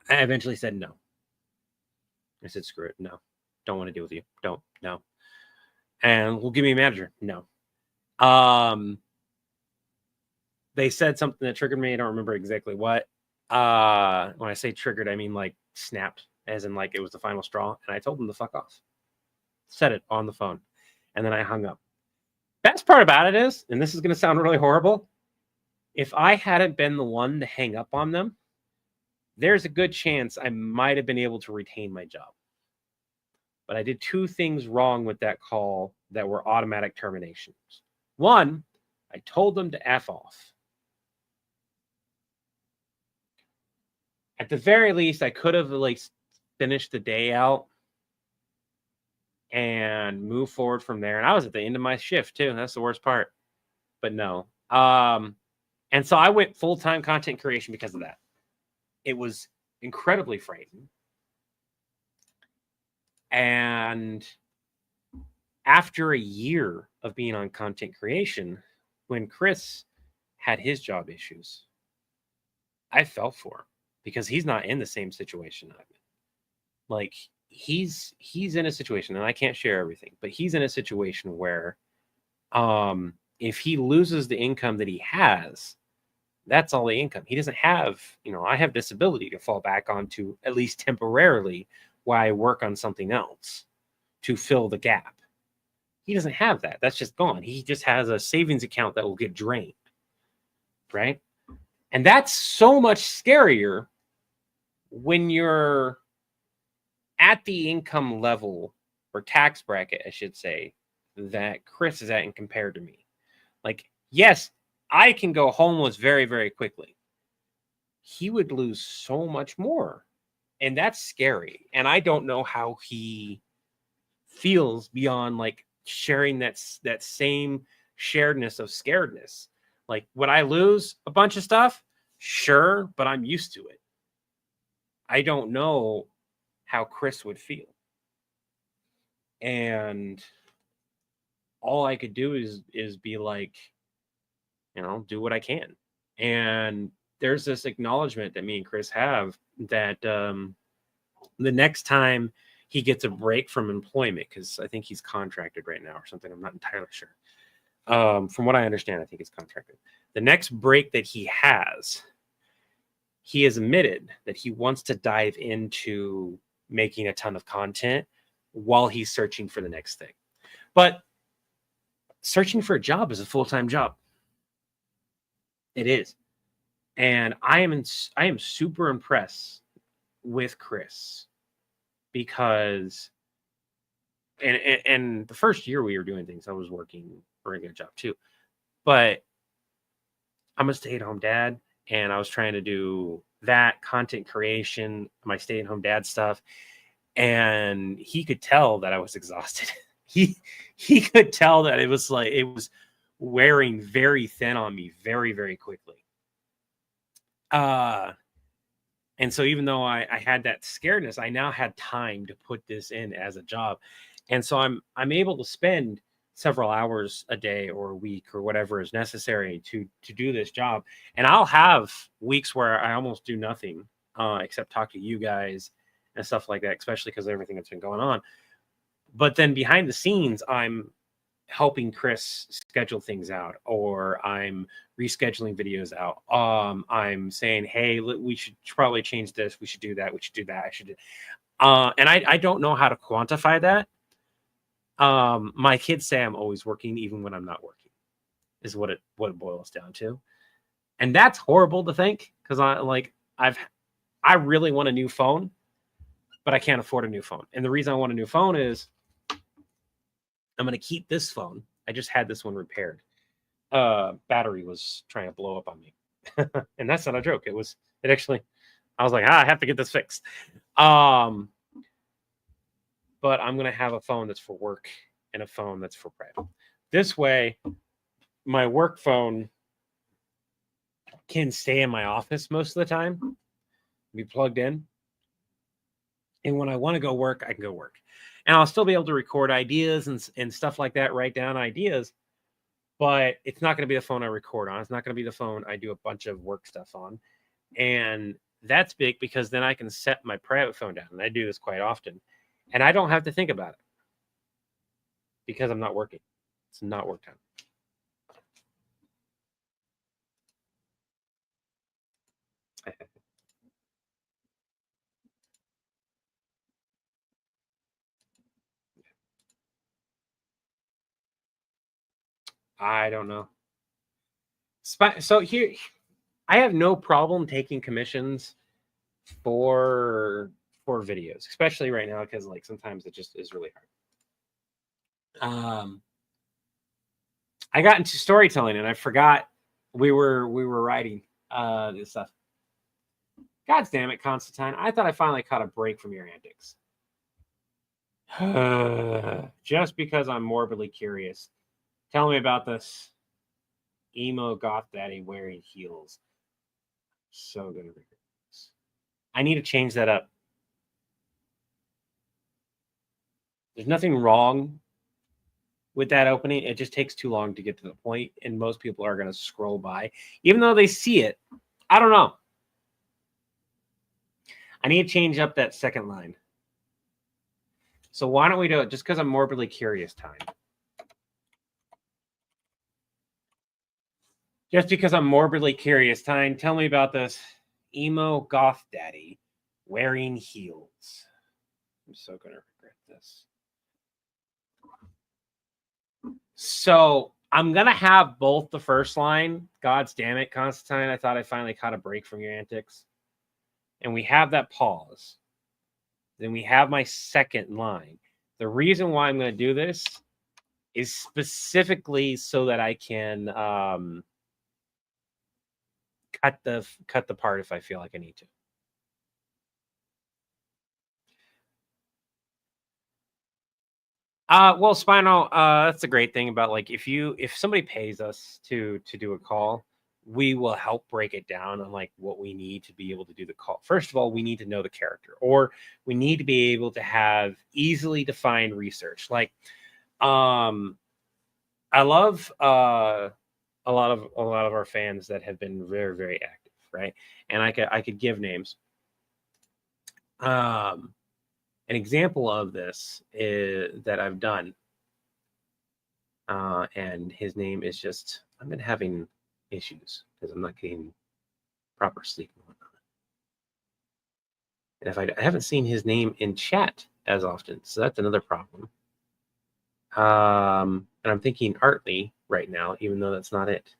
I eventually said no. I said, screw it. No, don't want to deal with you. Don't, no. And we'll give me a manager. No. They said something that triggered me. I don't remember exactly what. When I say triggered, I mean snapped, as in it was the final straw. And I told them to fuck off. Said it on the phone. And then I hung up. Best part about it is, and this is going to sound really horrible, if I hadn't been the one to hang up on them, there's a good chance I might have been able to retain my job. But I did two things wrong with that call that were automatic terminations. One, I told them to F off. At the very least, I could have finished the day out and move forward from there. And I was at the end of my shift too. That's the worst part. But no. And so I went full-time content creation because of that. It was incredibly frightened. And after a year of being on content creation, when Chris had his job issues, I felt for him because he's not in the same situation I'm in. Like he's in a situation, and I can't share everything, but he's in a situation where if he loses the income that he has, that's all the income. He doesn't have, I have disability to fall back onto, at least temporarily, while I work on something else to fill the gap. He doesn't have that. That's just gone. He just has a savings account that will get drained. Right? And that's so much scarier when you're at the income level or tax bracket, I should say, that Chris is at and compared to me. Like, yes, I can go homeless very, very quickly. He would lose so much more. And that's scary. And I don't know how he feels beyond like sharing that same sharedness of scaredness. Like, would I lose a bunch of stuff? Sure, but I'm used to it. I don't know how Chris would feel. And all I could do is be like, do what I can. And there's this acknowledgement that me and Chris have that the next time he gets a break from employment, because I think he's contracted right now or something, I'm not entirely sure. From what I understand, I think he's contracted. The next break that he has admitted that he wants to dive into making a ton of content while he's searching for the next thing. But searching for a job is a full-time job. It is. And I am super impressed with Chris because and the first year we were doing things, I was working a regular job too. But I'm a stay-at-home dad, and I was trying to do that content creation, my stay-at-home dad stuff, and he could tell that I was exhausted. he could tell that it was wearing very thin on me very, very quickly. And so even though I had that scaredness, I now had time to put this in as a job. And so I'm able to spend several hours a day or a week or whatever is necessary to do this job. And I'll have weeks where I almost do nothing except talk to you guys and stuff like that, especially because of everything that's been going on. But then behind the scenes, I'm helping Chris schedule things out, or I'm rescheduling videos out. I'm saying, hey, we should probably change this. We should do that. We should do that. I should do. And I don't know how to quantify that. My kids say I'm always working, even when I'm not working, is what it boils down to. And that's horrible to think, because I really want a new phone, but I can't afford a new phone. And the reason I want a new phone is I'm going to keep this phone. I just had this one repaired. Battery was trying to blow up on me. And that's not a joke. It actually, I was like, I have to get this fixed. But I'm going to have a phone that's for work and a phone that's for private. This way, my work phone can stay in my office most of the time, be plugged in. And when I want to go work, I can go work. And I'll still be able to record ideas and stuff like that, write down ideas. But it's not going to be the phone I record on. It's not going to be the phone I do a bunch of work stuff on. And that's big, because then I can set my private phone down. And I do this quite often. And I don't have to think about it because I'm not working. It's not work time. I don't know. So here, I have no problem taking commissions for videos, especially right now, because like sometimes it just is really hard. I got into storytelling and I forgot we were writing this stuff. God damn it, Constantine! I thought I finally caught a break from your antics. Just because I'm morbidly curious. Tell me about this emo goth daddy wearing heels. So gonna read this. I need to change that up. There's nothing wrong with that opening. It just takes too long to get to the point, and most people are going to scroll by, even though they see it. I don't know. I need to change up that second line. So why don't we do it just because I'm morbidly curious time? Just because I'm morbidly curious time, tell me about this emo goth daddy wearing heels. I'm so going to regret this. So I'm going to have both the first line, God's damn it, Constantine, I thought I finally caught a break from your antics. And we have that pause. Then we have my second line. The reason why I'm going to do this is specifically so that I can cut the part if I feel like I need to. Well, Spinal, that's the great thing about, like, if somebody pays us to do a call, we will help break it down on like what we need to be able to do the call. First of all, we need to know the character, or we need to be able to have easily defined research. Like, I love a lot of our fans that have been very, very active, right? And I could give names. An example of this is that I've done, and his name is just, I've been having issues because I'm not getting proper sleep and whatnot. And if I haven't seen his name in chat as often, so that's another problem. And I'm thinking Artley right now, even though that's not it.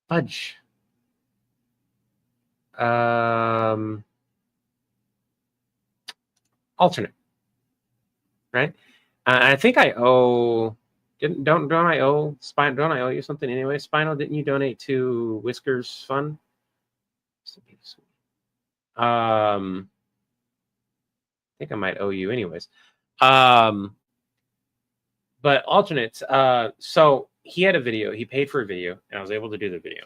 Fudge. Alternate, right? I think I owe. Don't I owe Spine? Don't I owe you something anyway? Spinal, didn't you donate to Whiskers Fund? I think I might owe you anyways. But alternates. So he had a video. He paid for a video, and I was able to do the video.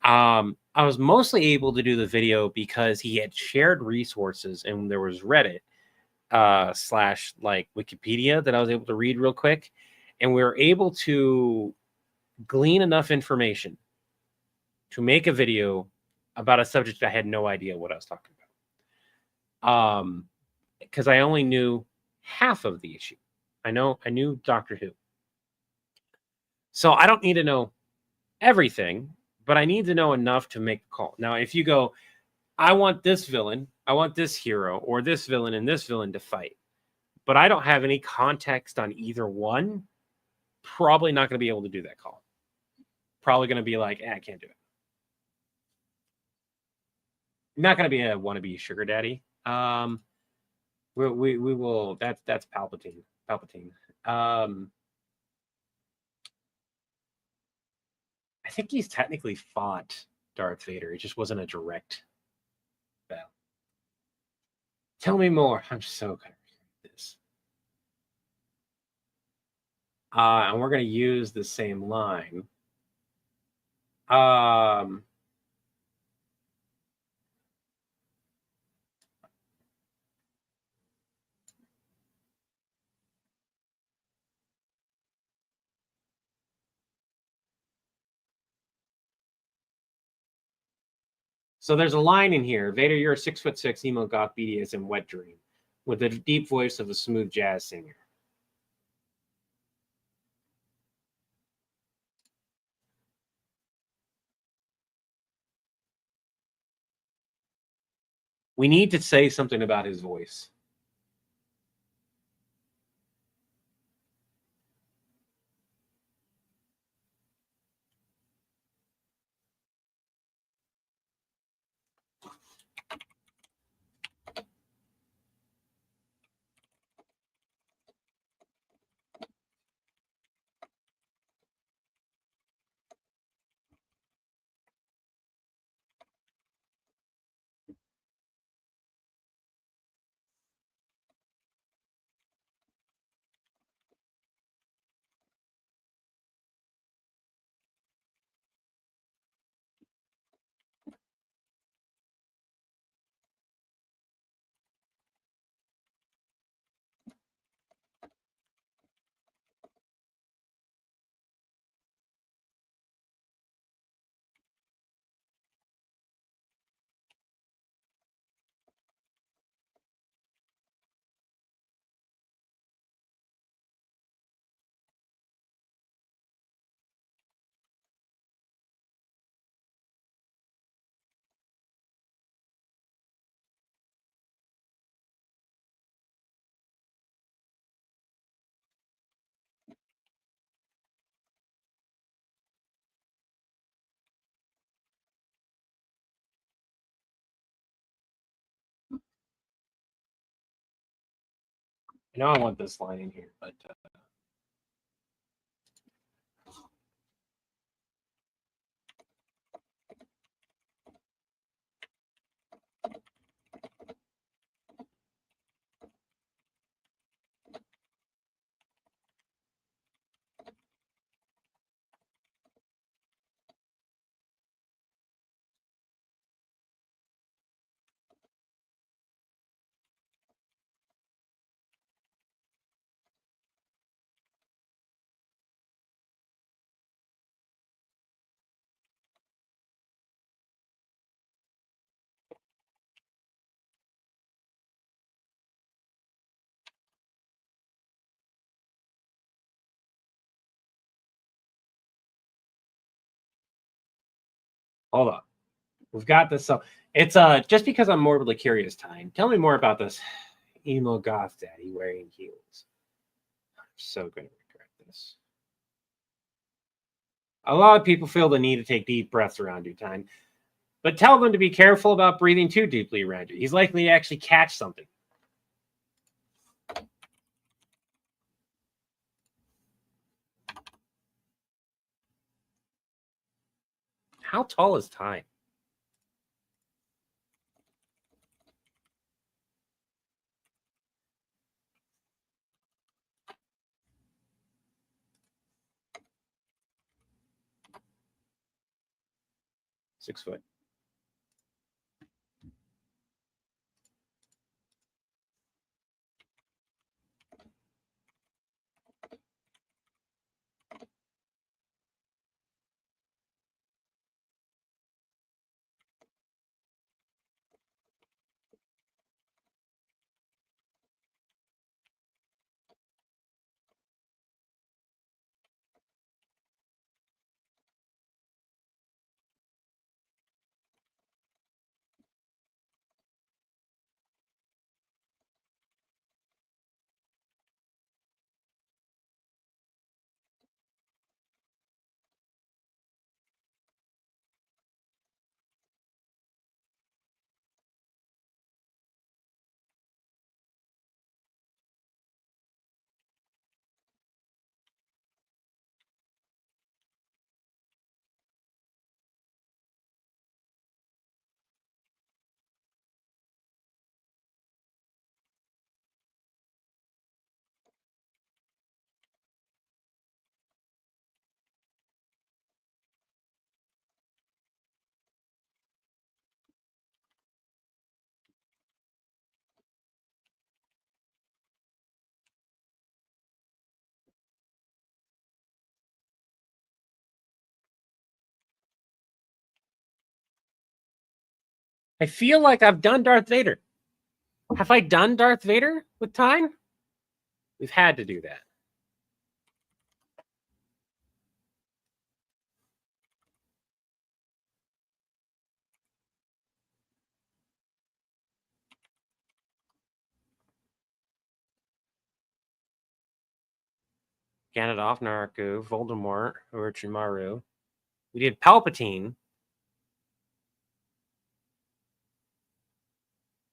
I was mostly able to do the video because he had shared resources, and there was Reddit / like Wikipedia that I was able to read real quick, and we were able to glean enough information to make a video about a subject I had no idea what I was talking about. Because I only knew half of the issue. I knew Doctor Who. So I don't need to know everything, but I need to know enough to make a call. Now, if you go, I want this villain, I want this hero, or this villain and this villain to fight, but I don't have any context on either one, probably not going to be able to do that call. Probably going to be like, I can't do it. Not going to be a wannabe sugar daddy. We will. That's Palpatine. I think he's technically fought Darth Vader. It just wasn't a direct battle. Tell me more. I'm so kind of this. And we're going to use the same line. So there's a line in here. Vader, you're a 6'6" emo goth BDSM wet dream with the deep voice of a smooth jazz singer. We need to say something about his voice. I know I want this line in here, but hold on. We've got this. So it's just because I'm morbidly curious, Time. Tell me more about this emo goth daddy wearing heels. I'm so going to regret this. A lot of people feel the need to take deep breaths around you, Time. But tell them to be careful about breathing too deeply around you. He's likely to actually catch something. How tall is Time? Six foot. I feel like I've done Darth Vader. Have I done Darth Vader with Time? We've had to do that. Ganondorf, Naruto, Voldemort, Orochimaru. We did Palpatine.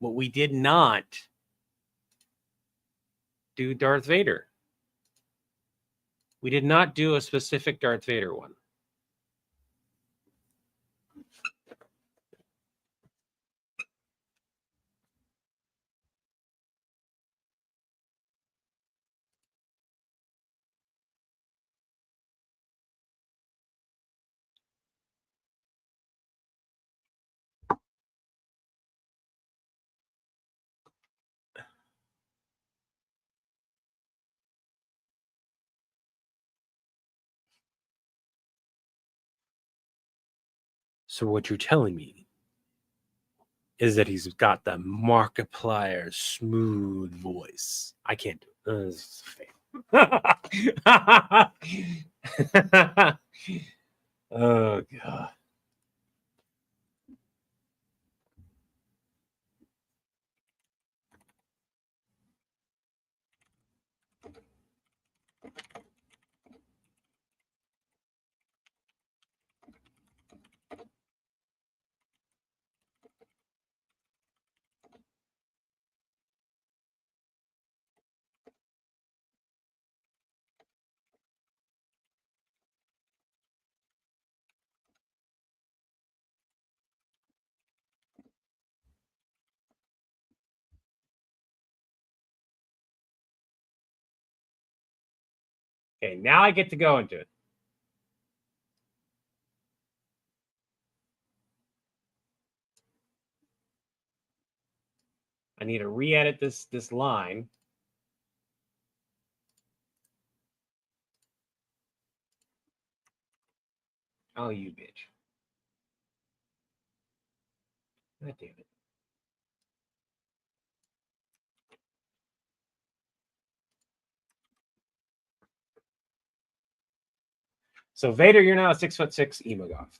But we did not do Darth Vader. We did not do a specific Darth Vader one. So what you're telling me is that he's got the Markiplier smooth voice. I can't do it. This is fake. Oh god. Okay, now I get to go into it. I need to re-edit this line. Oh, you bitch. God damn it. So Vader, you're now a 6'6" emogoth.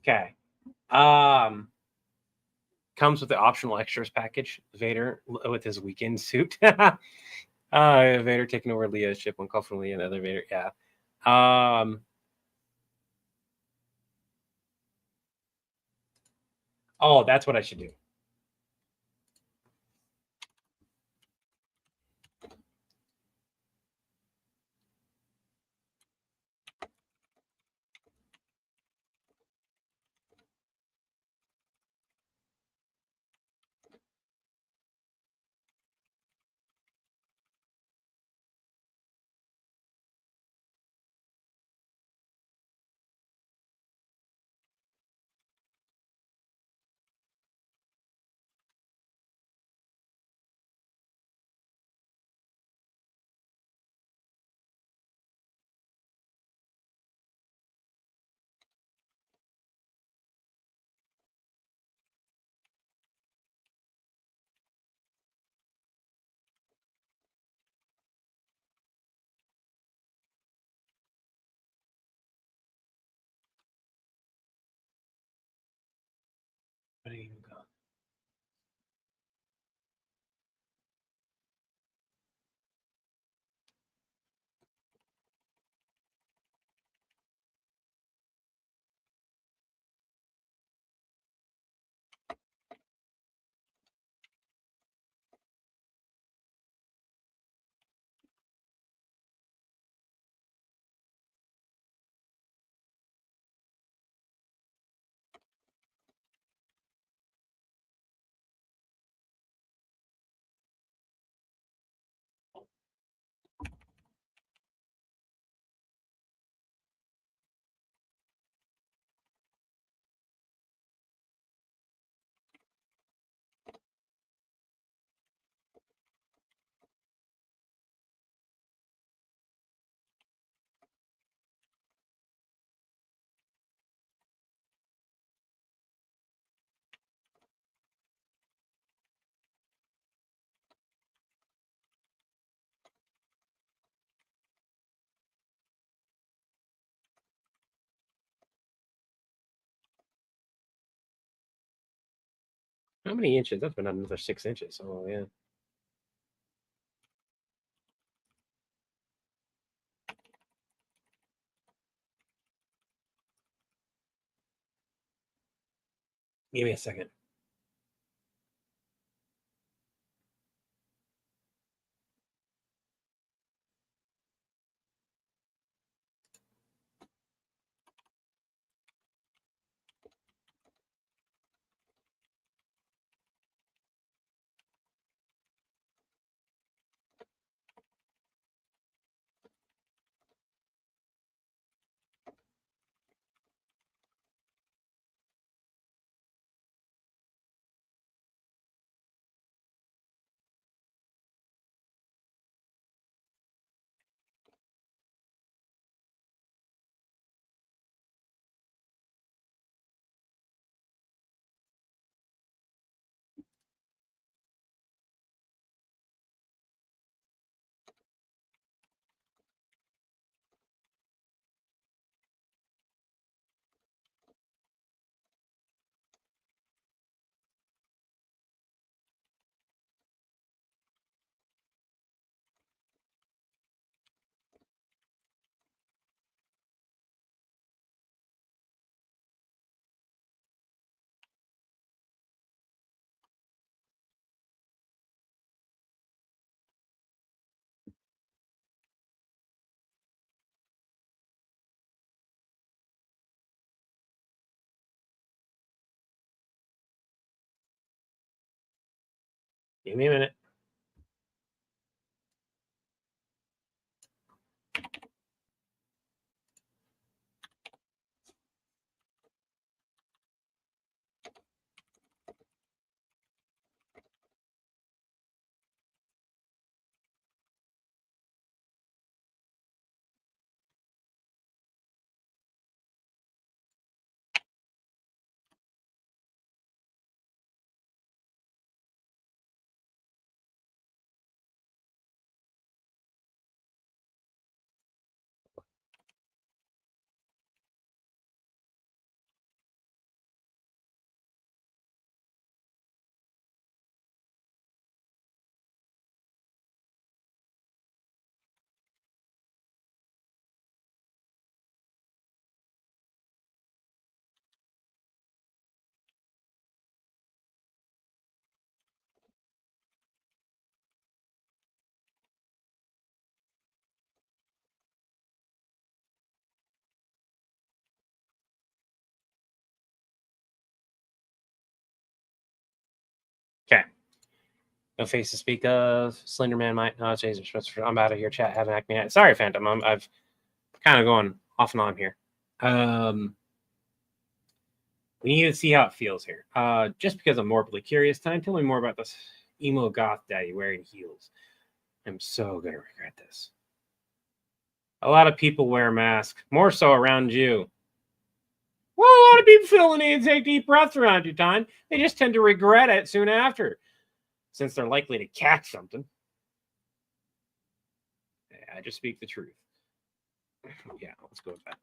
Okay. Comes with the optional extras package. Vader with his weekend suit. Vader taking over Leah's ship, one call from Leah, another Vader. Yeah. Oh, that's what I should do. What do you got? How many inches? That's been another 6 inches. Oh, yeah. Give me a second. Give me a minute. Okay. No face to speak of. Slenderman might. No, Jesus. I'm out of here. Chat. Haven't hacked me out. Sorry, Phantom. I've kind of going off and on here. We need to see how it feels here. Just because I'm morbidly curious, tell me more about this emo goth daddy wearing heels. I'm so gonna regret this. A lot of people wear masks, more so around you. Well, a lot of people feel the need to take deep breaths around you, Time. They just tend to regret it soon after, since they're likely to catch something. I just speak the truth. Yeah, let's go with that.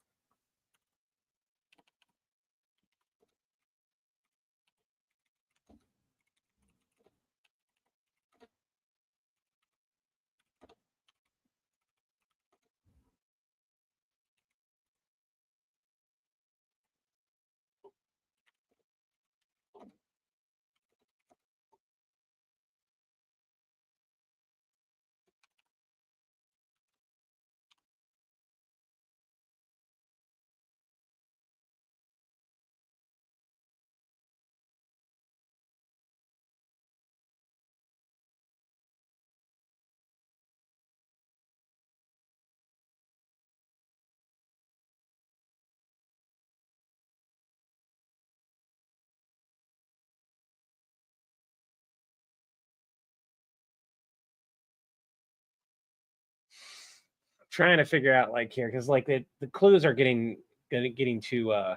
Trying to figure out like here because like the clues are getting too okay,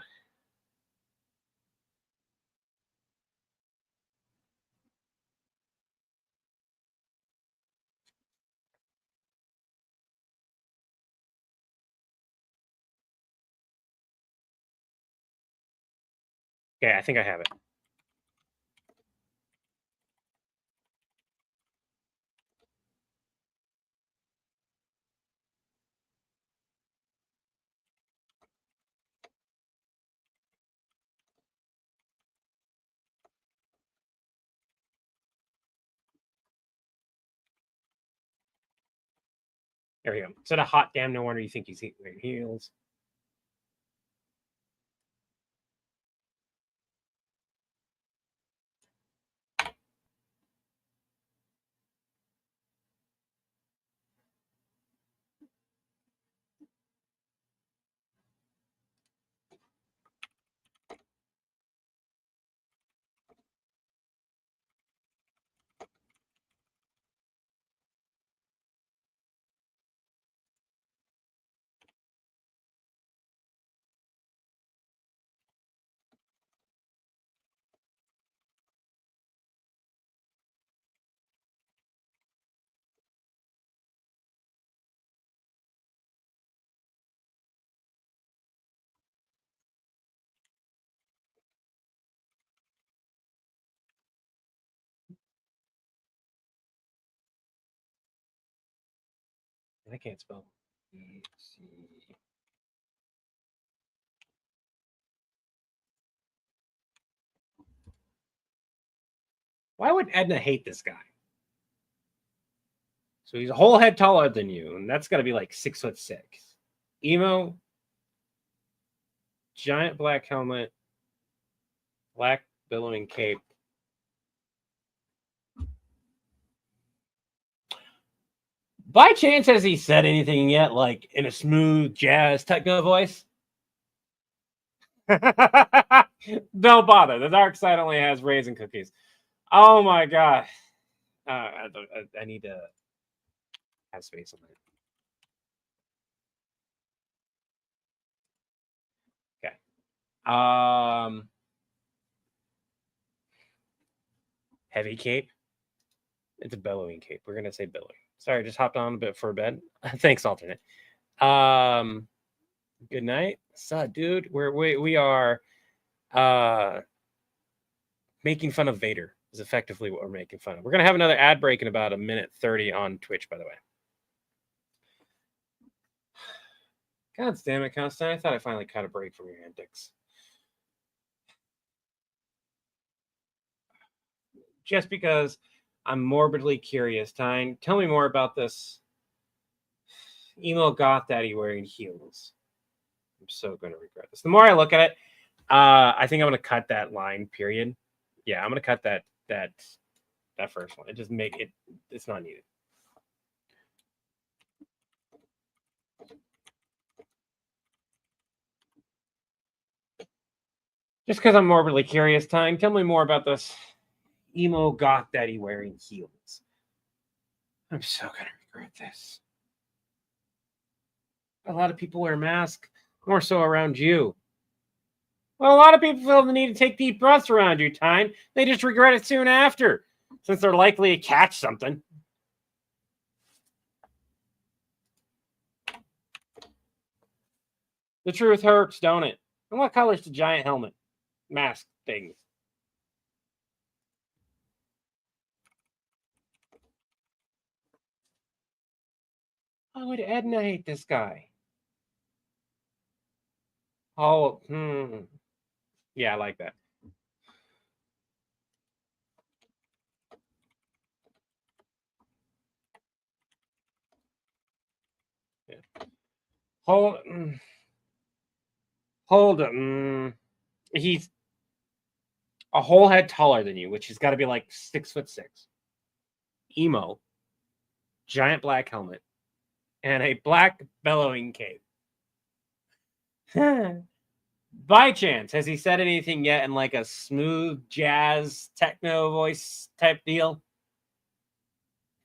I think I have it. There we go. Instead of hot damn, no wonder you think he's wearing heels. I can't spell. Why would Edna hate this guy? So he's a whole head taller than you, and that's got to be like 6'6". Emo, giant black helmet, black billowing cape. By chance, has he said anything yet, like in a smooth jazz techno voice? Don't bother. The dark side only has raisin cookies. Oh my god. I need to have space on that. Okay. Heavy cape. It's a bellowing cape. We're gonna say billowing. Sorry, just hopped on a bit for bed. Thanks, alternate. Good night. Sup, dude? We are making fun of Vader is effectively what we're making fun of. We're gonna have another ad break in about 1:30 on Twitch, by the way. God damn it, Constantine. I thought I finally caught a break from your antics. Just because I'm morbidly curious, Tyne. Tell me more about this emo goth daddy wearing heels. I'm so going to regret this. The more I look at it, I think I'm going to cut that line, period. Yeah, I'm going to cut that first one. It just make it, it's not needed. Just because I'm morbidly curious, Tyne, tell me more about this emo goth daddy wearing heels. I'm so going to regret this. A lot of people wear masks, more so around you. Well, a lot of people feel the need to take deep breaths around you, Tyne. They just regret it soon after, since they're likely to catch something. The truth hurts, don't it? And what color's the giant helmet? Mask things. Why would Edna hate this guy? Oh, yeah, I like that. Yeah. Hold him. He's a whole head taller than you, which has got to be like 6'6". Emo, giant black helmet, and a black bellowing cape. By chance, has he said anything yet in like a smooth jazz techno voice type deal?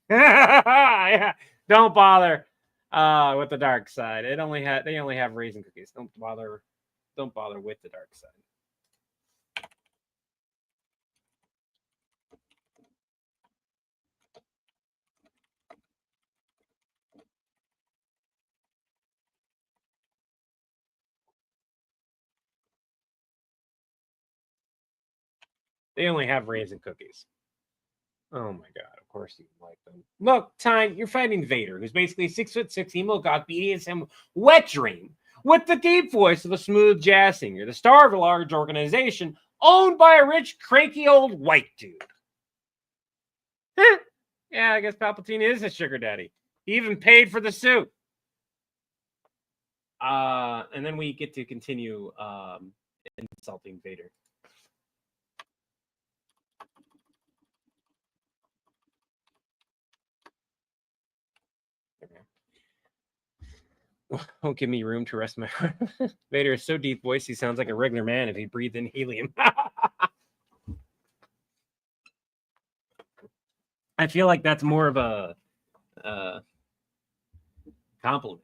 Yeah. Don't bother with the dark side. They only have raisin cookies. Don't bother with the dark side. They only have raisin cookies. Oh my god, of course you like them. Look, Tyne, you're fighting Vader, who's basically 6'6" emo god BDSM wet dream with the deep voice of a smooth jazz singer, the star of a large organization owned by a rich, cranky old white dude. Yeah, I guess Palpatine is a sugar daddy. He even paid for the suit. And then we get to continue insulting Vader. Won't give me room to rest my heart. Vader is so deep voice, he sounds like a regular man if he breathed in helium. I feel like that's more of a compliment.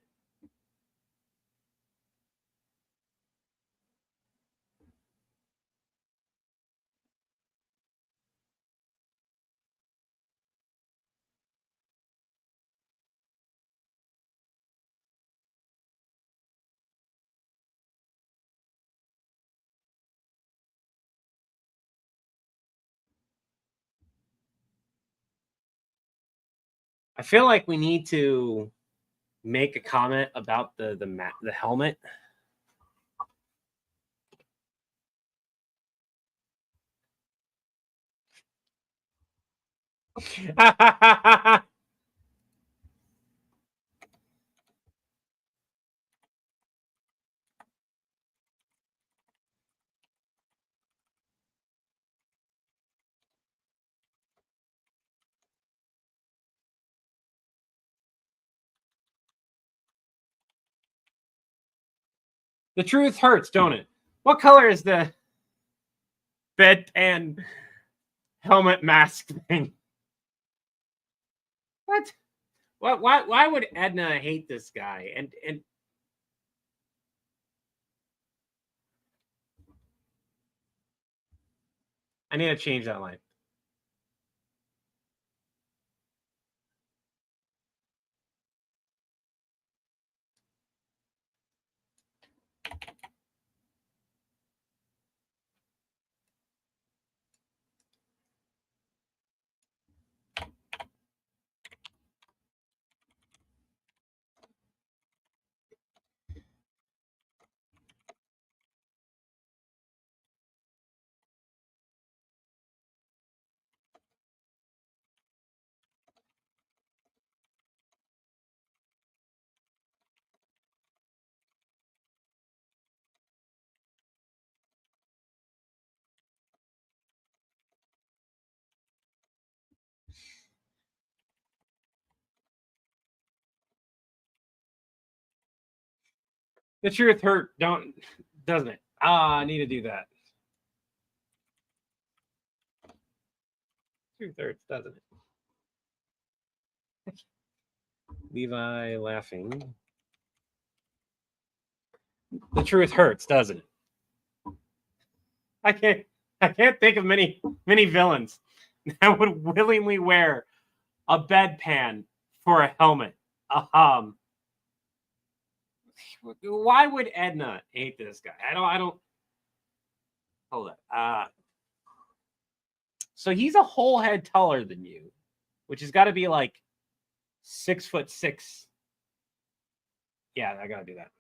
I feel like we need to make a comment about the helmet. The truth hurts, don't it? What color is the bedpan helmet mask thing? What? Why would Edna hate this guy? And I need to change that line. The truth hurt, doesn't it? I need to do that. Truth hurts, doesn't it? Levi laughing. The truth hurts, doesn't it? I can't think of many villains that would willingly wear a bedpan for a helmet. Why would Edna hate this guy? I don't. Hold on. So he's a whole head taller than you, which has got to be like 6'6". Yeah, I gotta do that.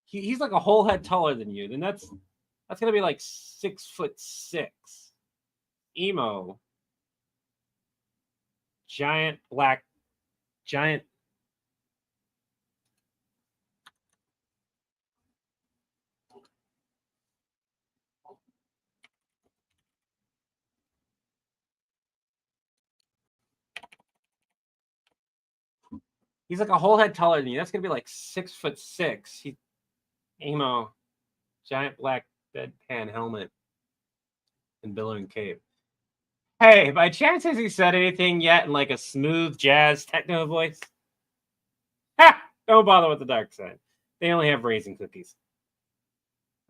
He's like a whole head taller than you. Then that's gonna be like 6'6". Emo. Giant. He's like a whole head taller than you. That's gonna be like 6'6". Emo. Giant black deadpan helmet and billowing cape. Hey, by chance has he said anything yet in like a smooth jazz techno voice? Ha! Don't bother with the dark side. They only have raisin cookies.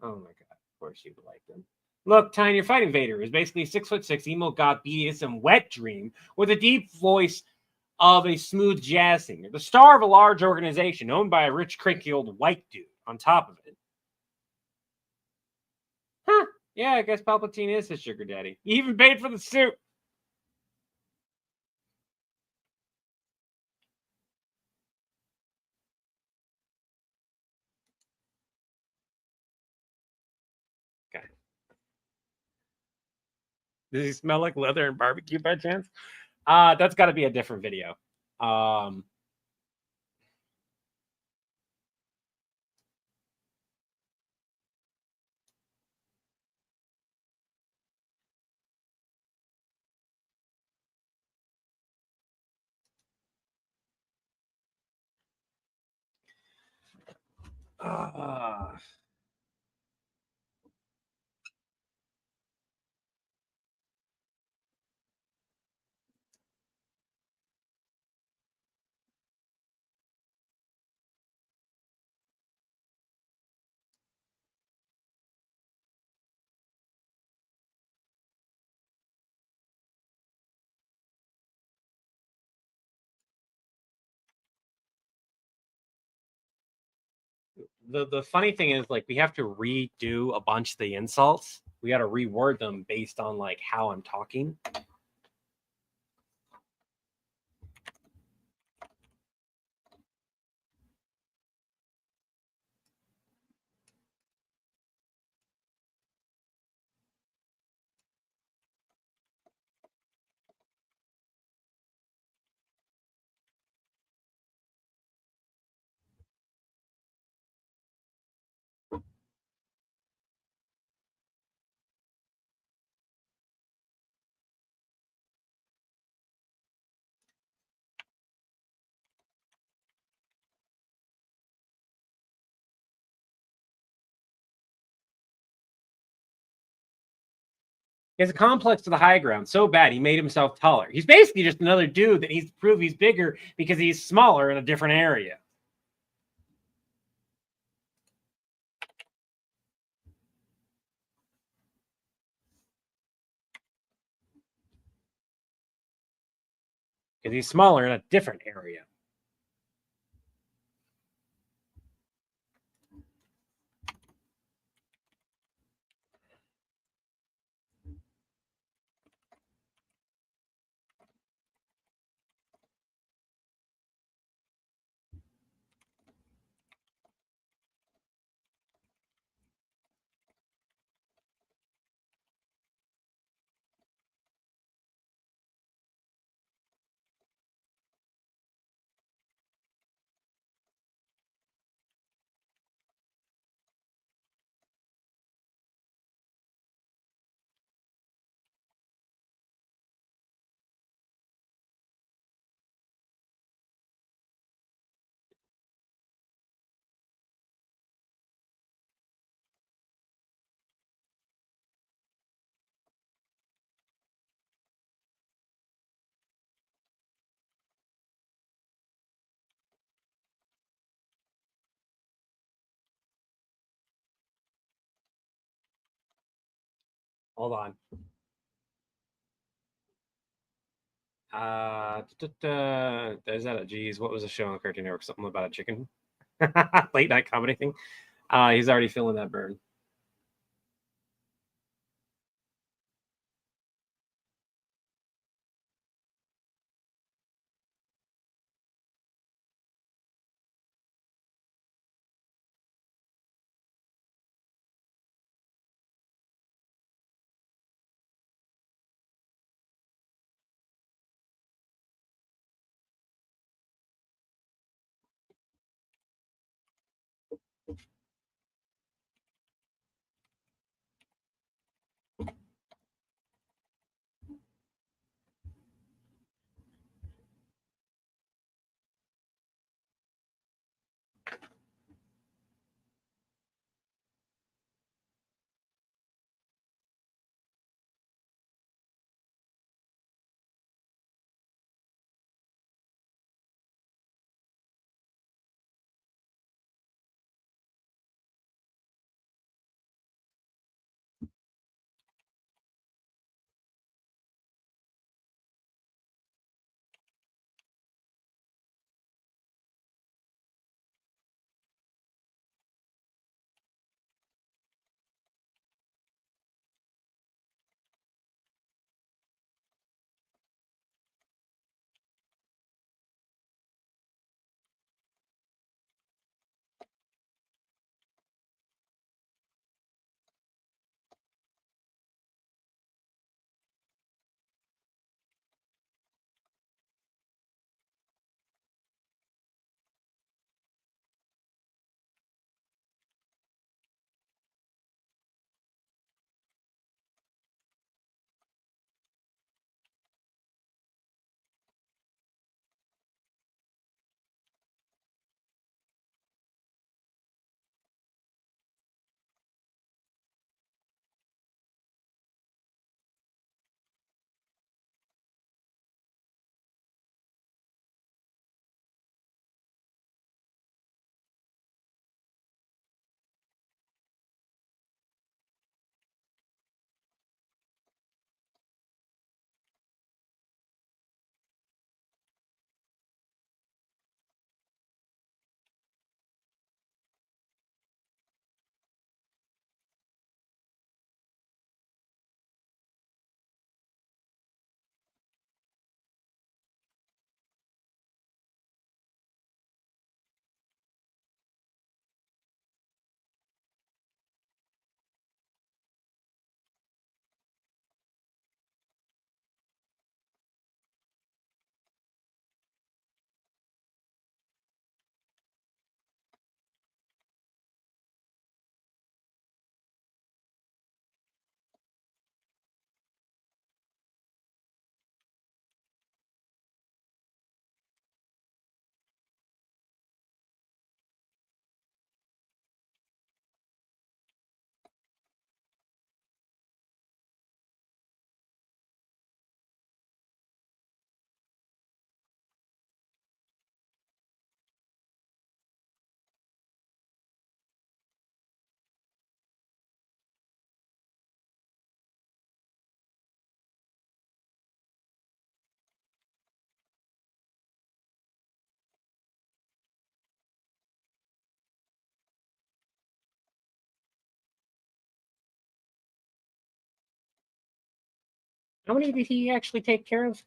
Oh my god, of course you would like them. Look, Tiny, you're fighting Vader, who's basically 6'6", emo god BDSM wet dream with a deep voice of a smooth jazz singer, the star of a large organization owned by a rich, cranky old white dude on top of it. Huh. Yeah, I guess Palpatine is his sugar daddy. He even paid for the suit. Okay. Does he smell like leather and barbecue by chance? That's got to be a different video. The funny thing is, like, we have to redo a bunch of the insults. We got to reword them based on like how I'm talking. He has a complex to the high ground so bad he made himself taller. He's basically just another dude that needs to prove he's bigger because he's smaller in a different area. Because he's smaller in a different area. Hold on. Is that a geez? What was the show on Cartoon Network? Something about a chicken? Late night comedy thing. He's already feeling that burn. How many did he actually take care of?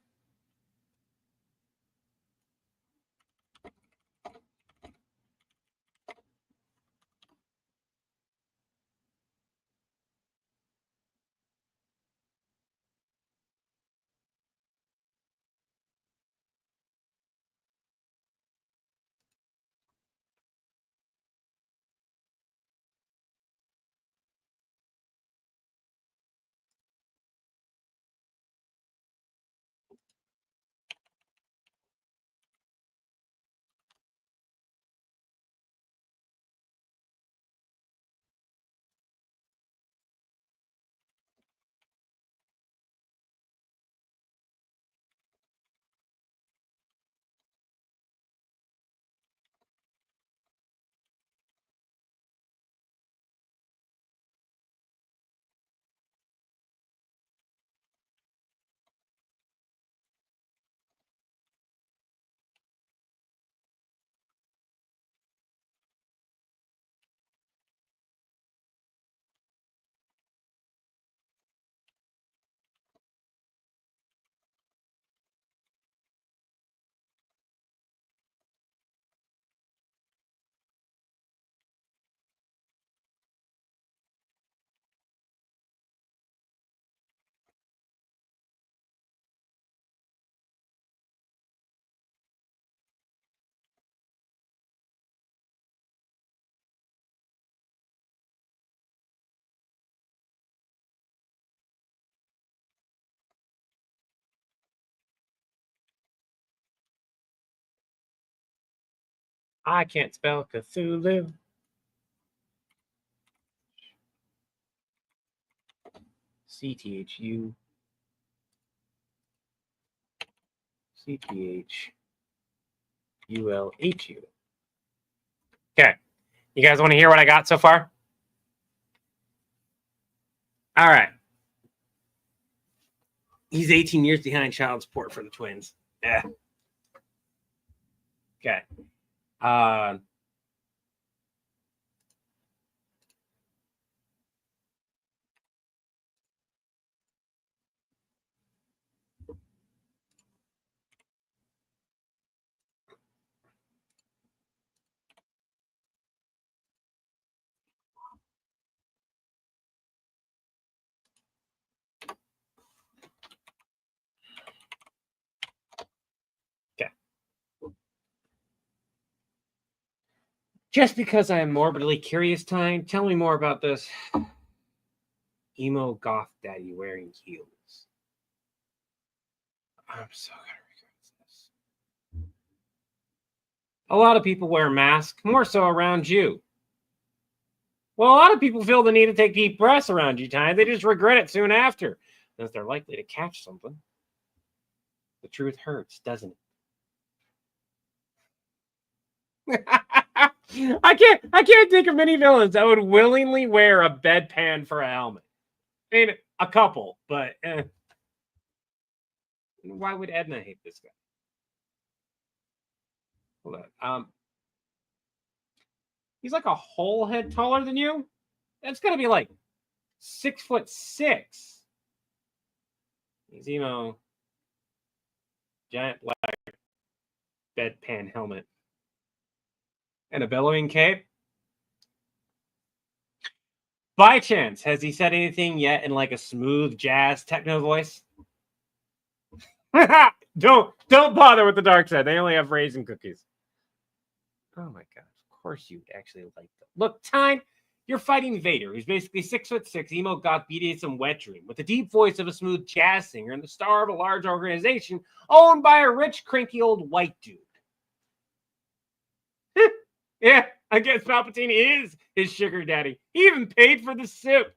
I can't spell Cthulhu. CTHU. CTHULHU. Okay. You guys want to hear what I got so far? All right. He's 18 years behind child support for the twins. Yeah. Okay. Just because I am morbidly curious, Tyne, tell me more about this emo goth daddy wearing heels. I'm so gonna regret this. A lot of people wear masks, more so around you. Well, a lot of people feel the need to take deep breaths around you, Tyne. They just regret it soon after, since they're likely to catch something. The truth hurts, doesn't it? I can't think of many villains that would willingly wear a bedpan for a helmet. I mean, a couple, but why would Edna hate this guy? Hold on. He's like a whole head taller than you. That's gonna be like 6'6". He's giant black bedpan helmet and a bellowing cape. By chance, has he said anything yet in like a smooth jazz techno voice? Don't bother with the dark side. They only have raisin cookies. Oh my god! Of course you'd actually like them. Look, Tyne, you're fighting Vader, who's basically 6'6", emo goth BDSM wet dream, with the deep voice of a smooth jazz singer and the star of a large organization owned by a rich, cranky old white dude. Yeah, I guess Palpatine is his sugar daddy. He even paid for the suit.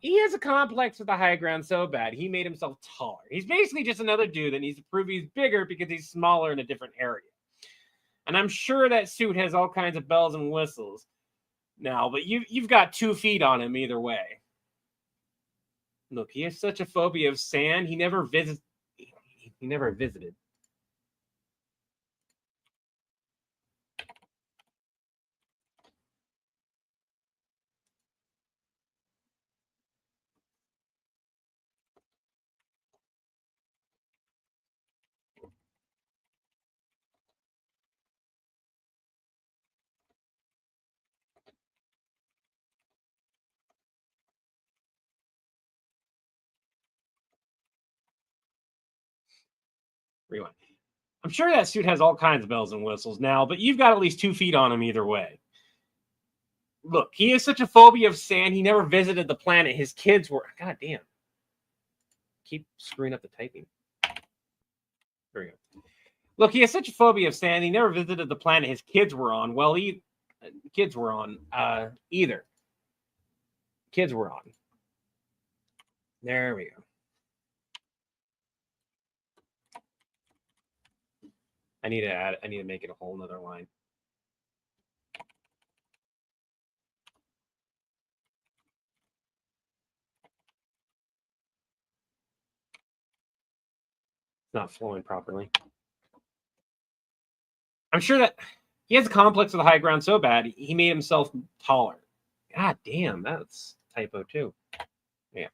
He has a complex with the high ground so bad he made himself taller. He's basically just another dude that needs to prove he's bigger because he's smaller in a different area. And I'm sure that suit has all kinds of bells and whistles now, but you've got 2 feet on him either way. Look, he has such a phobia of sand. He never visited. Rewind. I'm sure that suit has all kinds of bells and whistles now, but you've got at least 2 feet on him either way. Look, he has such a phobia of sand, he never visited the planet his kids were. God damn. Keep screwing up the typing. There we go. Look, he has such a phobia of sand, he never visited the planet his kids were on. Well, kids were on either. Kids were on. There we go. I need to make it a whole nother line. It's not flowing properly. I'm sure that he has a complex with the high ground so bad he made himself taller. God damn, that's typo too. Yeah.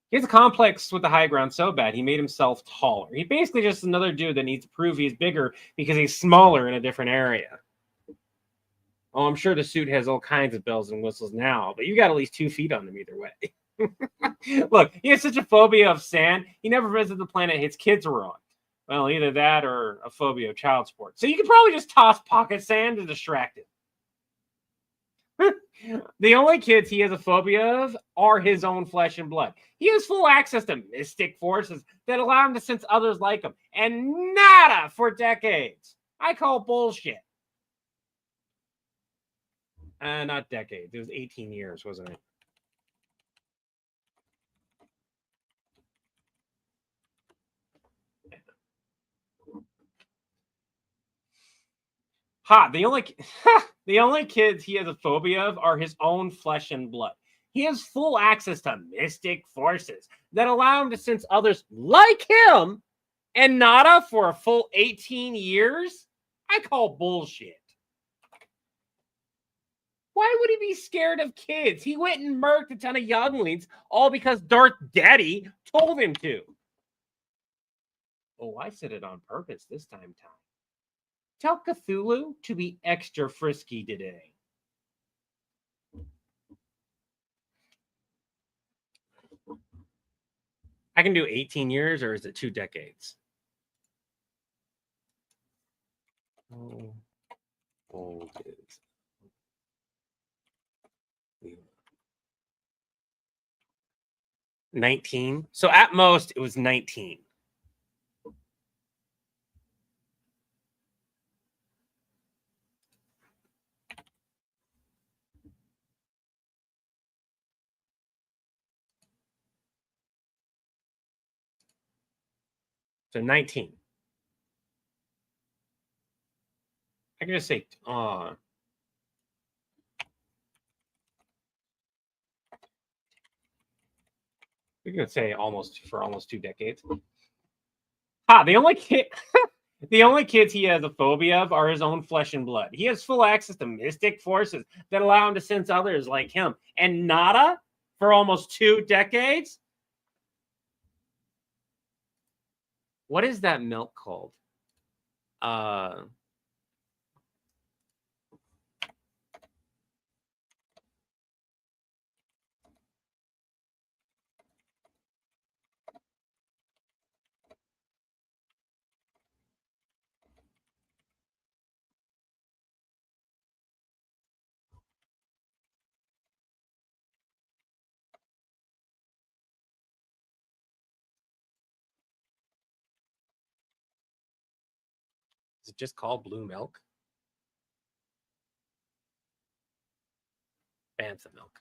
He has a complex with the high ground so bad he made himself taller. He basically just another dude that needs to prove he's bigger because he's smaller in a different area. Oh, I'm sure the suit has all kinds of bells and whistles now, but you got at least 2 feet on him either way. Look, he has such a phobia of sand, he never visited the planet his kids were on. Well, either that or a phobia of child support. So you could probably just toss pocket sand to distract him. The only kids he has a phobia of are his own flesh and blood. He has full access to mystic forces that allow him to sense others like him. And nada for decades. I call bullshit. Not decades. It was 18 years, wasn't it? The only kids he has a phobia of are his own flesh and blood. He has full access to mystic forces that allow him to sense others like him, and nada for a full 18 years? I call bullshit. Why would he be scared of kids? He went and murked a ton of younglings all because Darth Daddy told him to. Oh, I said it on purpose this time, Tom. Tell Cthulhu to be extra frisky today. I can do 18 years, or is it 2 decades? Oh, old is 19. So at most, it was 19. So 19. I can just say, we can say almost 2 decades. The only kids he has a phobia of are his own flesh and blood. He has full access to mystic forces that allow him to sense others like him. And nada for almost 2 decades? What is that milk called? Is it just called blue milk? Bantha milk.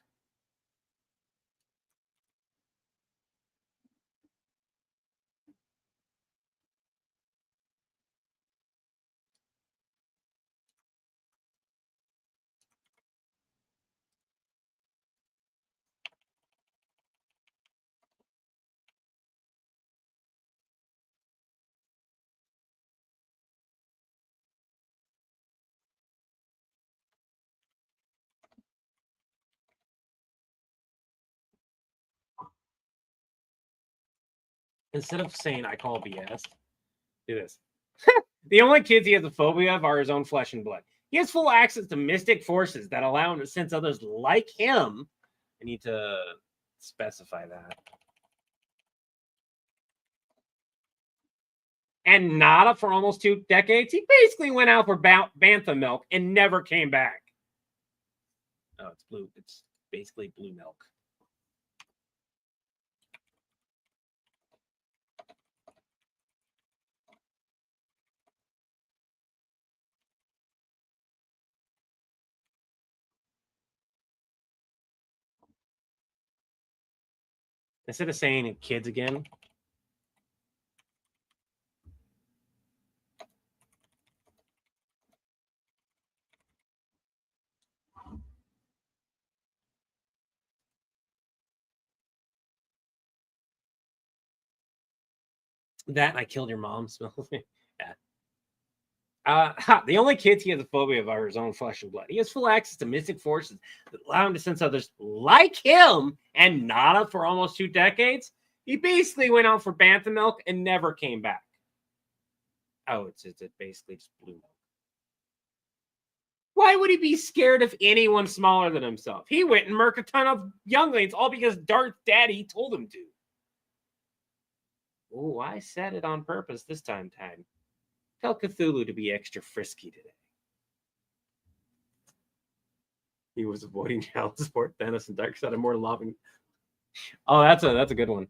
Instead of saying I call BS, do this. The only kids he has a phobia of are his own flesh and blood. He has full access to mystic forces that allow him to sense others like him. I need to specify that. and Nada for almost 2 decades. He basically went out for bantha milk and never came back. Oh, it's blue. It's basically blue milk. Instead of saying kids again, that and I killed your mom smells. Yeah. The only kids he has a phobia of are his own flesh and blood. He has full access to mystic forces that allow him to sense others like him and Nada for almost 2 decades. He basically went out for bantha milk and never came back. Oh, it's basically just blue milk. Why would he be scared of anyone smaller than himself? He went and murked a ton of younglings all because Darth Daddy told him to. Oh, I said it on purpose this time. Tell Cthulhu to be extra frisky today. He was avoiding child support, Thanos, and Darkseid are more loving. Oh, that's a good one.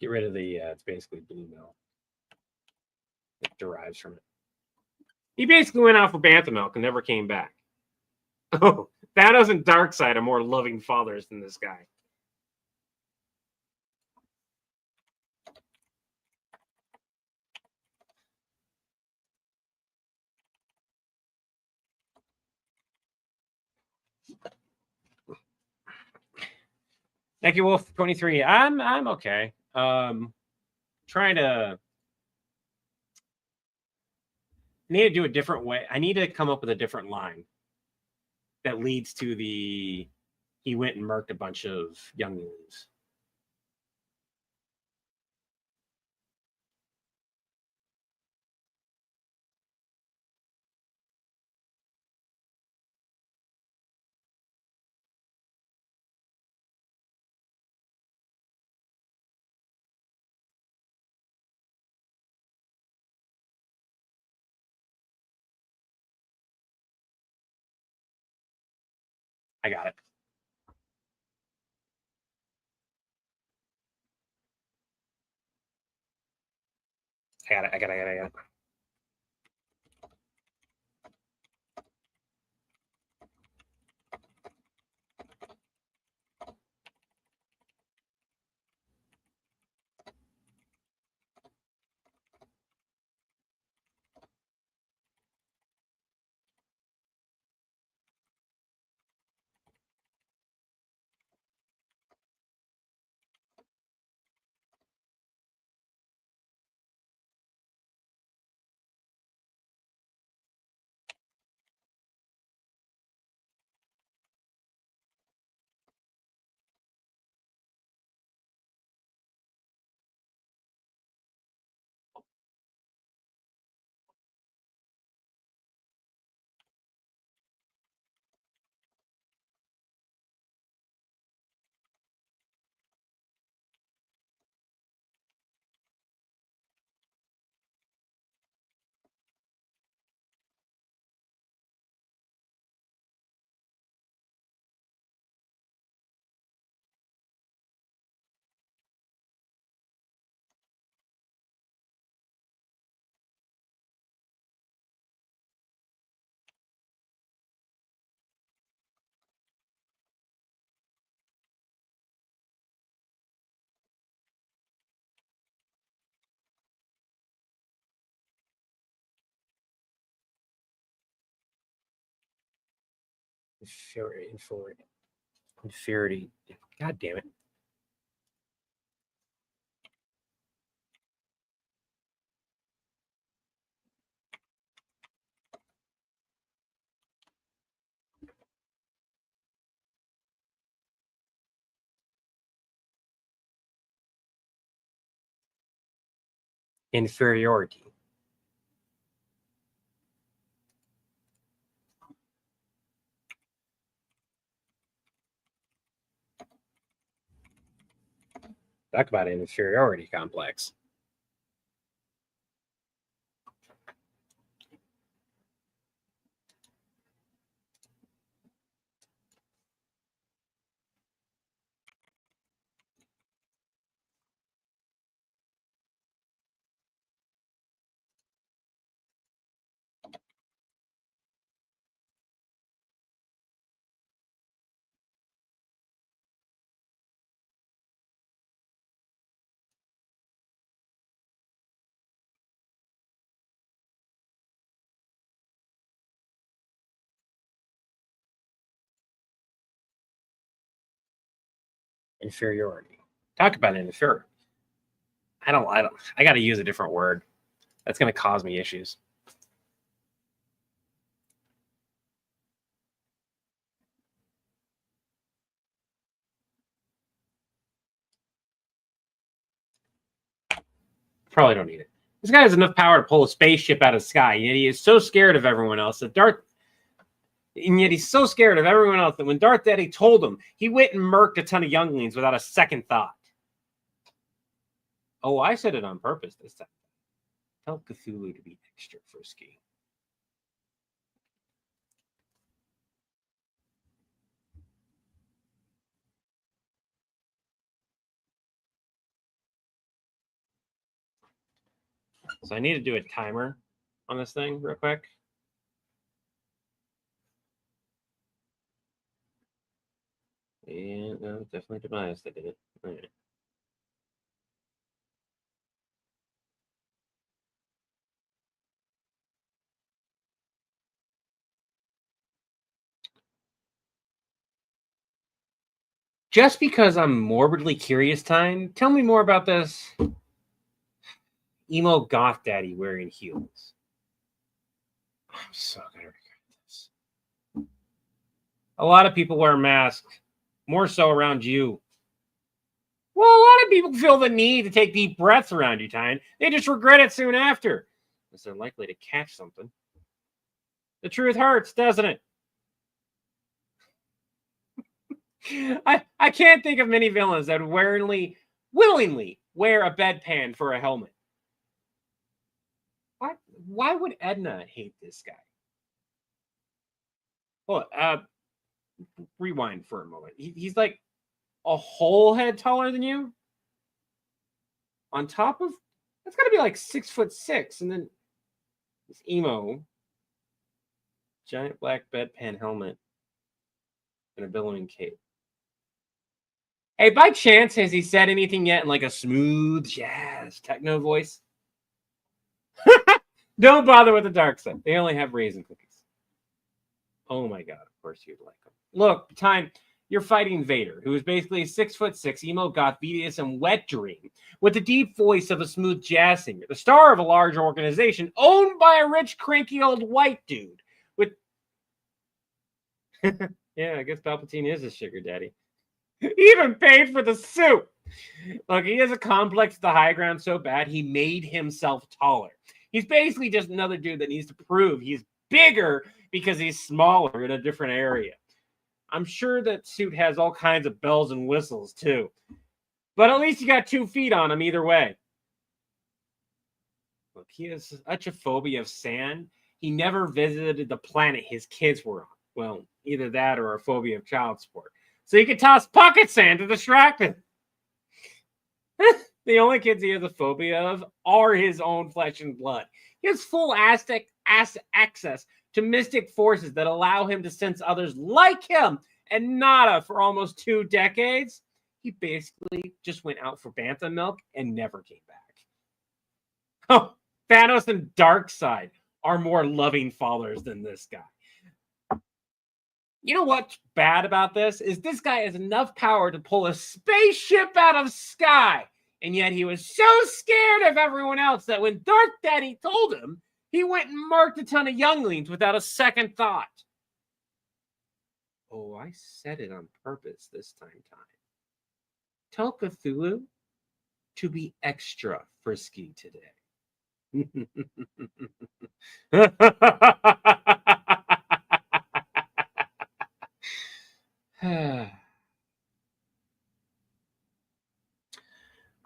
Get rid of the. It's basically blue milk. It derives from it. He basically went out for bantha milk and never came back. Oh, Thanos and Darkseid are more loving fathers than this guy. Thank you, Wolf 23. I'm okay. Trying to. I need to do a different way. I need to come up with a different line that leads to the. He went and murked a bunch of younglings. I got it. I got it. Inferiority. God damn it. inferiority. Talk about an inferiority complex. Inferiority. Talk about an inferior. I got to use a different word. That's going to cause me issues. Probably don't need it. This guy has enough power to pull a spaceship out of the sky, yet he is so scared of everyone else that he's so scared of everyone else that when Darth Daddy told him, he went and murked a ton of younglings without a second thought. Oh, I said it on purpose this time. Tell Cthulhu to be extra frisky. So I need to do a timer on this thing real quick. And no, definitely demised. I did it. Okay. Just because I'm morbidly curious, time, tell me more about this emo goth daddy wearing heels. I'm so gonna regret this. A lot of people wear masks, more so around you. Well, a lot of people feel the need to take deep breaths around you, Tyne. They just regret it soon after, because they're likely to catch something. The truth hurts, doesn't it? I can't think of many villains that would willingly wear a bedpan for a helmet. Why would Edna hate this guy? Well, rewind for a moment. He's like a whole head taller than you. On top of that's got to be like 6'6", and then this emo, giant black bedpan helmet, and a billowing cape. Hey, by chance, has he said anything yet in like a smooth jazz techno voice? Don't bother with the dark side. They only have raisin cookies. Oh my god, of course you'd like them. Look, time, you're fighting Vader, who is basically a 6'6" emo goth BDSM wet dream with the deep voice of a smooth jazz singer, the star of a large organization owned by a rich, cranky old white dude with yeah, I guess Palpatine is a sugar daddy. He even paid for the suit. Look, he has a complex to the high ground so bad he made himself taller. He's basically just another dude that needs to prove he's bigger because he's smaller in a different area. I'm sure that suit has all kinds of bells and whistles too. But at least you got 2 feet on him either way. Look, he has such a phobia of sand. He never visited the planet his kids were on. Well, either that or a phobia of child support. So he could toss pocket sand to distract him. The only kids he has a phobia of are his own flesh and blood. He has full access to mystic forces that allow him to sense others like him and nada for almost 2 decades. He basically just went out for bantha milk and never came back. Oh, Thanos and Darkseid are more loving fathers than this guy. You know what's bad about this? Is this guy has enough power to pull a spaceship out of sky. And yet he was so scared of everyone else that when Darth Daddy told him, he went and marked a ton of younglings without a second thought. Oh, I said it on purpose this time. Tell Cthulhu to be extra frisky today.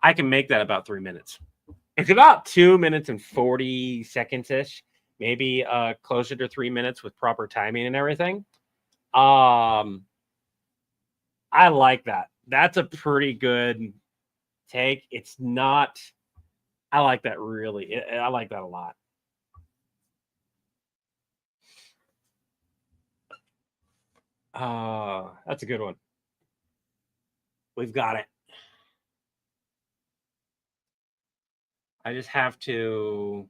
I can make that about 3 minutes. It's about 2 minutes and 40 seconds ish, maybe closer to 3 minutes with proper timing and everything. I like that. That's a pretty good take. It's not. I like that really. I like that a lot. That's a good one. We've got it. I just have to.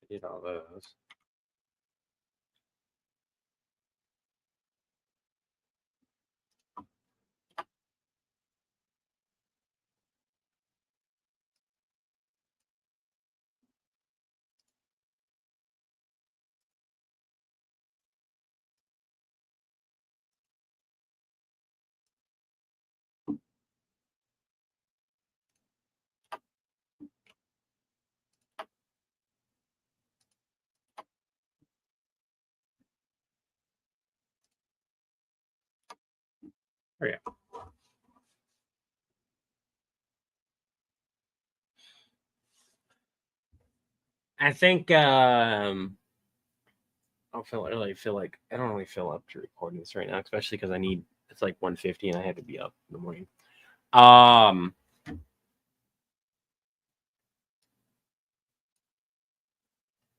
I did all those. There you go. I think I don't really feel like I don't really feel up to recording this right now, especially because it's like 1:50 and I had to be up in the morning.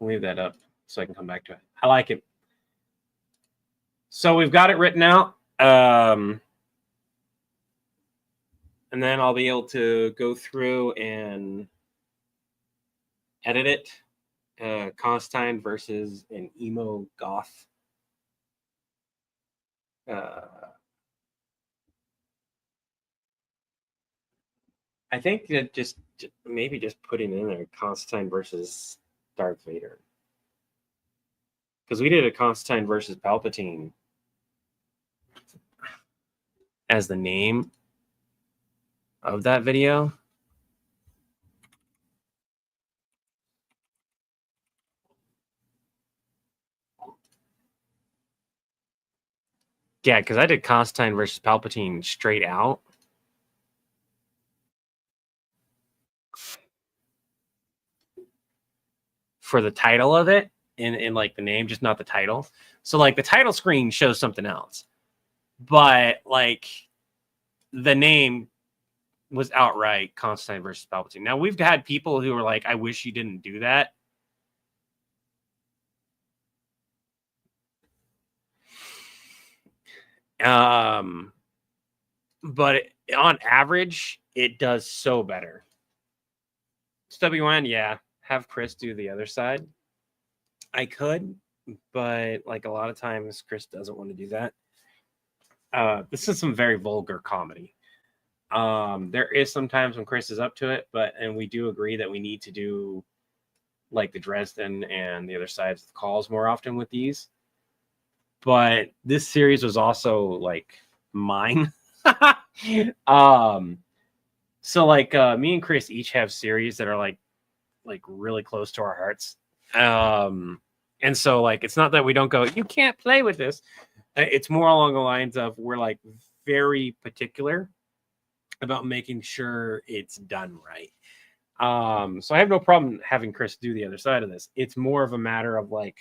Leave that up so I can come back to it. I like it. So we've got it written out. And then I'll be able to go through and edit it. Constantine versus an emo goth. I think that just maybe just putting in there Constantine versus Darth Vader. Because we did a Constantine versus Palpatine as the name of that video. Yeah, because I did Constantine versus Palpatine straight out. For the title of it, in like the name, just not the title. So like the title screen shows something else. But like the name was outright Constantine versus Palpatine. Now we've had people who are like, I wish you didn't do that. But on average, it does so better. WN, yeah. Have Chris do the other side. I could, but like a lot of times Chris doesn't want to do that. This is some very vulgar comedy. There is sometimes when Chris is up to it, and we do agree that we need to do like the Dresden and the other sides of the calls more often with these. But this series was also like mine. So like me and Chris each have series that are like really close to our hearts. And so like it's not that we don't go, you can't play with this. It's more along the lines of we're like very particular about making sure it's done right. So I have no problem having Chris do the other side of this. It's more of a matter of like,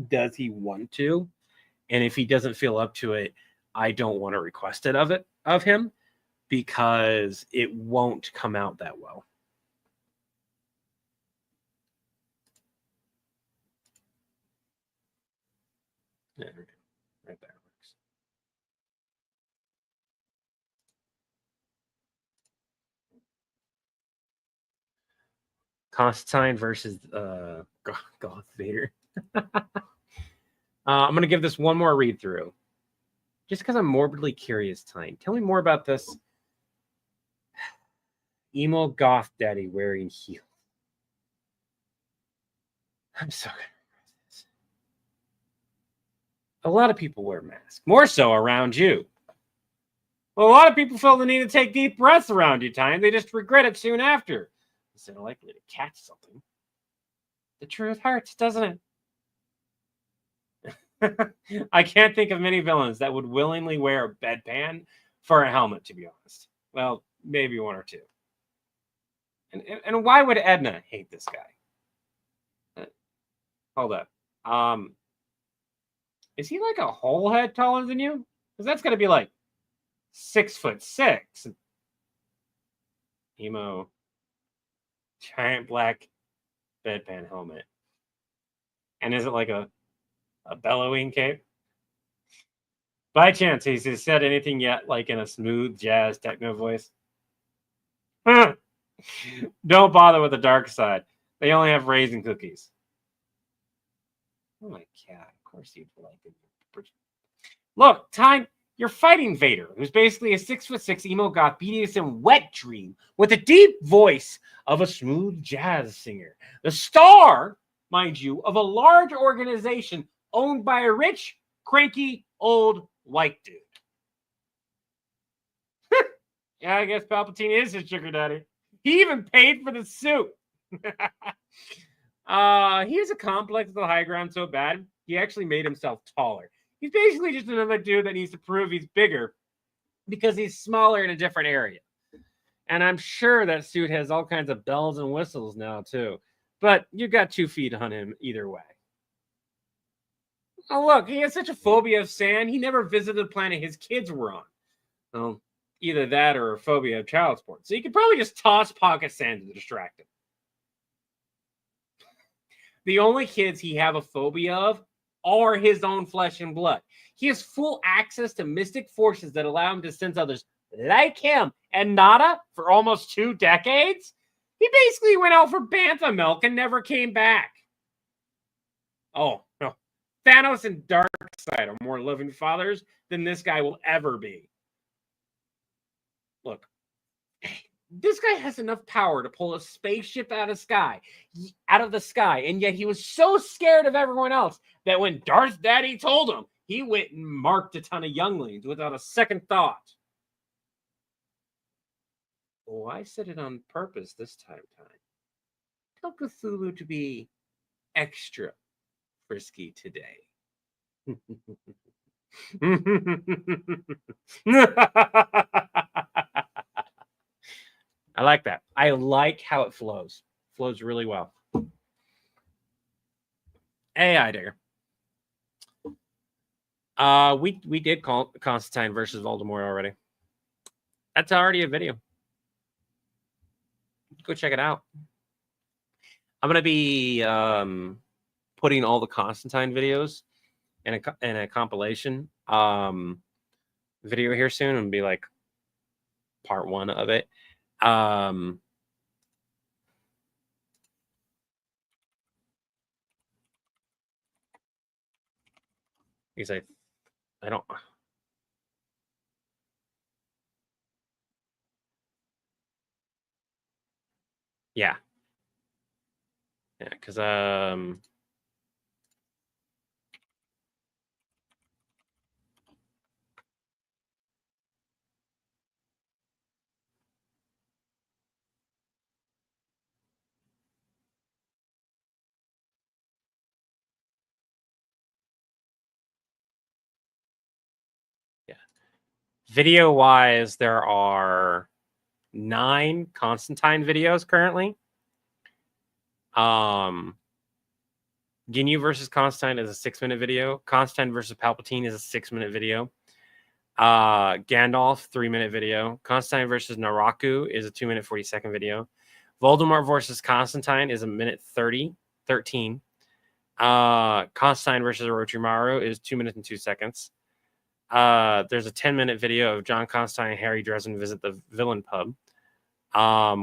does he want to? And if he doesn't feel up to it, I don't want to request it of him because it won't come out that well. Yeah, right there. Constantine versus Goth Vader. I'm going to give this one more read through Just because I'm morbidly curious, Tyne. Tell me more about this emo goth daddy wearing heels. I'm so good. A lot of people wear masks, more so around you. Well, a lot of people feel the need to take deep breaths around you, Tyne. They just regret it soon after. Instead of likely to catch something. The truth hurts, doesn't it? I can't think of many villains that would willingly wear a bedpan for a helmet, to be honest. Well, maybe one or two. And why would Edna hate this guy? Hold up. Is he like a whole head taller than you? Because that's gonna be like 6'6". Emo, giant black bedpan helmet. And is it like a bellowing cape? By chance, he's said anything yet, like in a smooth jazz techno voice? Don't bother with the dark side. They only have raisin cookies. Oh my god, of course you'd like it. Look, Tyne, you're fighting Vader, who's basically a 6'6" emo goth BDSM wet dream with the deep voice of a smooth jazz singer. The star, mind you, of a large organization owned by a rich, cranky, old white dude. Yeah, I guess Palpatine is his sugar daddy. He even paid for the suit. He has a complex of the high ground so bad, he actually made himself taller. He's basically just another dude that needs to prove he's bigger because he's smaller in a different area. And I'm sure that suit has all kinds of bells and whistles now, too. But you got 2 feet on him either way. Oh, look, he has such a phobia of sand, he never visited the planet his kids were on. Well, either that or a phobia of child support. So you could probably just toss pocket sand to distract him. The only kids he have a phobia of are his own flesh and blood. He has full access to mystic forces that allow him to sense others like him and Nada for almost 2 decades. He basically went out for bantha milk and never came back. Oh, no. Thanos and Darkseid are more loving fathers than this guy will ever be. Look, this guy has enough power to pull a spaceship out of the sky, and yet he was so scared of everyone else that when Darth Daddy told him, he went and marked a ton of younglings without a second thought. Oh, I said it on purpose this time. Tell Cthulhu to be extra frisky today. I like that. I like how it flows. Flows really well. AI Digger. We did call Constantine versus Voldemort already. That's already a video. Go check it out. I'm gonna be putting all the Constantine videos in a compilation video here soon, and be like part 1 of it. Because I don't. Yeah. Yeah, because video wise, there are 9 Constantine videos currently. Ginyu versus Constantine is a 6-minute video. Constantine versus Palpatine is a 6-minute video. Gandalf, 3-minute video. Constantine versus Naraku is a 2-minute 40-second video. Voldemort versus Constantine is a 1:13. Constantine versus Orochimaru is 2 minutes and 2 seconds. There's a 10-minute video of John Constantine and Harry Dresden visit the villain pub,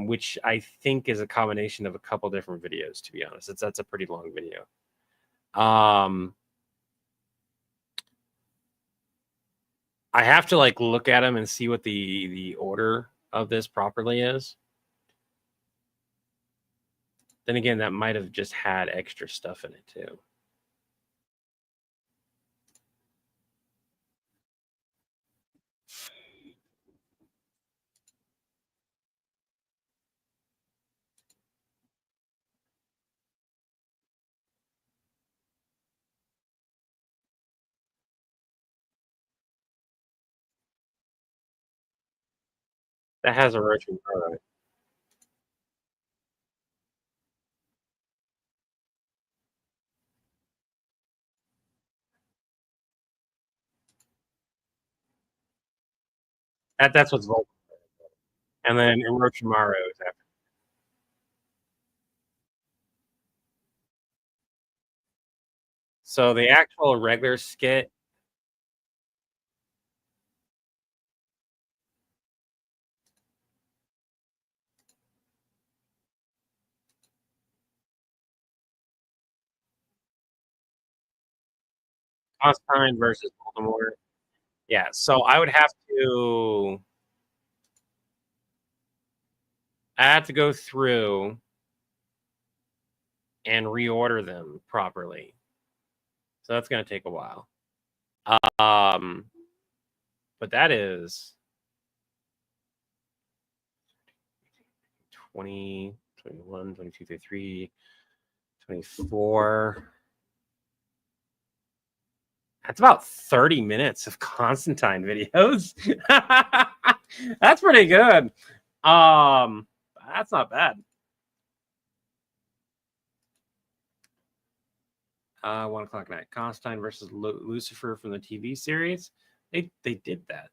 which I think is a combination of a couple different videos, to be honest. That's a pretty long video. I have to like look at them and see what the order of this properly is. Then again, that might have just had extra stuff in it too. That has a roaching. All right. That's what's Volt. And then Orochimaru is after. So the actual regular skit. Constantine versus Baltimore. Yeah, so I would have to. I have to go through and reorder them properly. So that's going to take a while. But that is 20, 21, 22, 23, 24. That's about 30 minutes of Constantine videos. That's pretty good. That's not bad. 1 o'clock night. Constantine versus Lucifer from the TV series. They did that.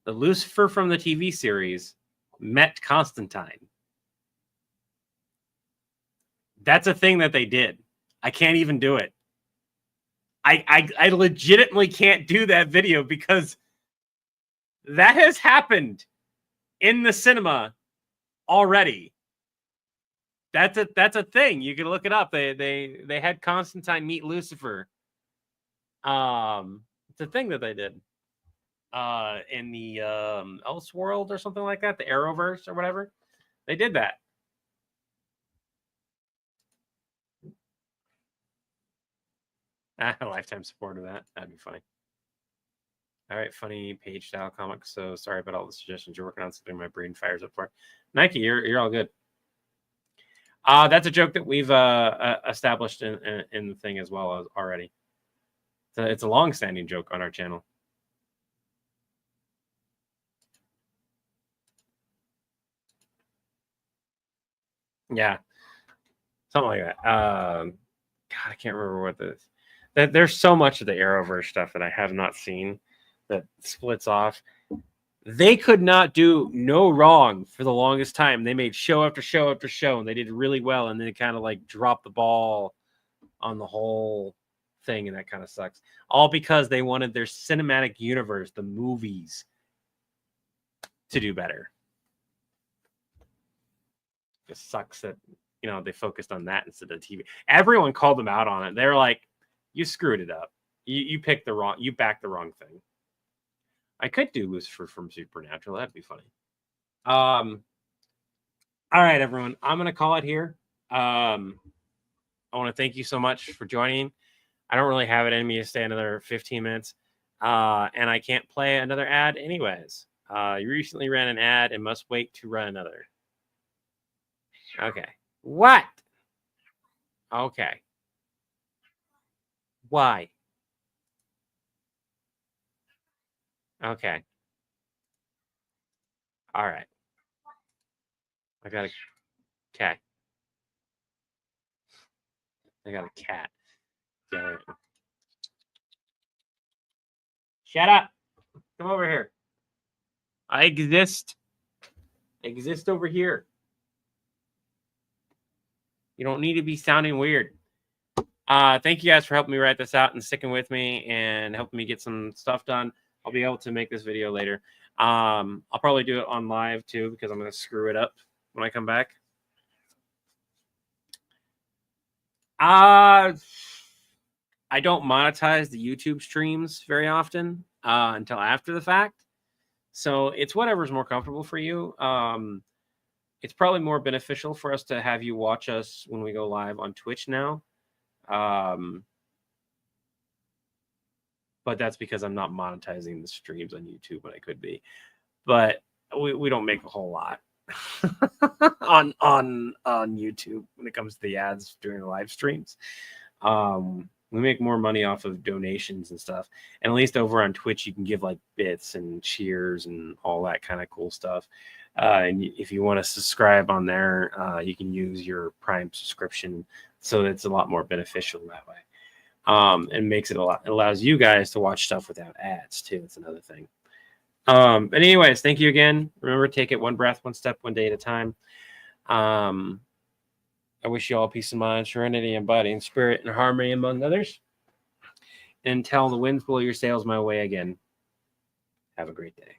The Lucifer from the TV series met Constantine. That's a thing that they did. I can't even do it. I legitimately can't do that video because that has happened in the cinema already. That's a thing. You can look it up. They had Constantine meet Lucifer. It's a thing that they did. In the Elseworld or something like that, the Arrowverse or whatever. They did that. Lifetime support of that. That'd be funny. All right, funny page style comics. So sorry about all the suggestions you're working on. Something my brain fires up for. Nike, you're all good. That's a joke that we've established in the thing as well already. It's a long-standing joke on our channel. Yeah, something like that. God, I can't remember what this. There's so much of the Arrowverse stuff that I have not seen that splits off. They could not do no wrong for the longest time. They made show after show after show, and they did really well. And then it kind of like dropped the ball on the whole thing, and that kind of sucks. All because they wanted their cinematic universe, the movies, to do better. It sucks that they focused on that instead of TV. Everyone called them out on it. They're like, "You screwed it up. You picked the wrong. You backed the wrong thing." I could do Lucifer from Supernatural. That'd be funny. All right, everyone. I'm gonna call it here. I want to thank you so much for joining. I don't really have it in me to stay another 15 minutes. And I can't play another ad anyways. You recently ran an ad and must wait to run another. Okay. What? Okay. Why? Okay. All right. I got a cat. I got a cat. Yeah. Shut up. Come over here. I exist. Exist over here. You don't need to be sounding weird. Thank you guys for helping me write this out and sticking with me and helping me get some stuff done. I'll be able to make this video later. I'll probably do it on live too because I'm going to screw it up when I come back. I don't monetize the YouTube streams very often until after the fact. So it's whatever's more comfortable for you. It's probably more beneficial for us to have you watch us when we go live on Twitch now. But that's because I'm not monetizing the streams on YouTube when I could be. But we don't make a whole lot on YouTube when it comes to the ads during the live streams. We make more money off of donations and stuff. And at least over on Twitch, you can give like bits and cheers and all that kind of cool stuff. And if you want to subscribe on there, you can use your Prime subscription. So it's a lot more beneficial that way. And makes it it allows you guys to watch stuff without ads too. It's another thing. But anyways, thank you again. Remember, take it one breath, one step, one day at a time. I wish you all peace of mind, serenity, and body, and spirit, and harmony among others. Until the winds blow your sails my way again. Have a great day.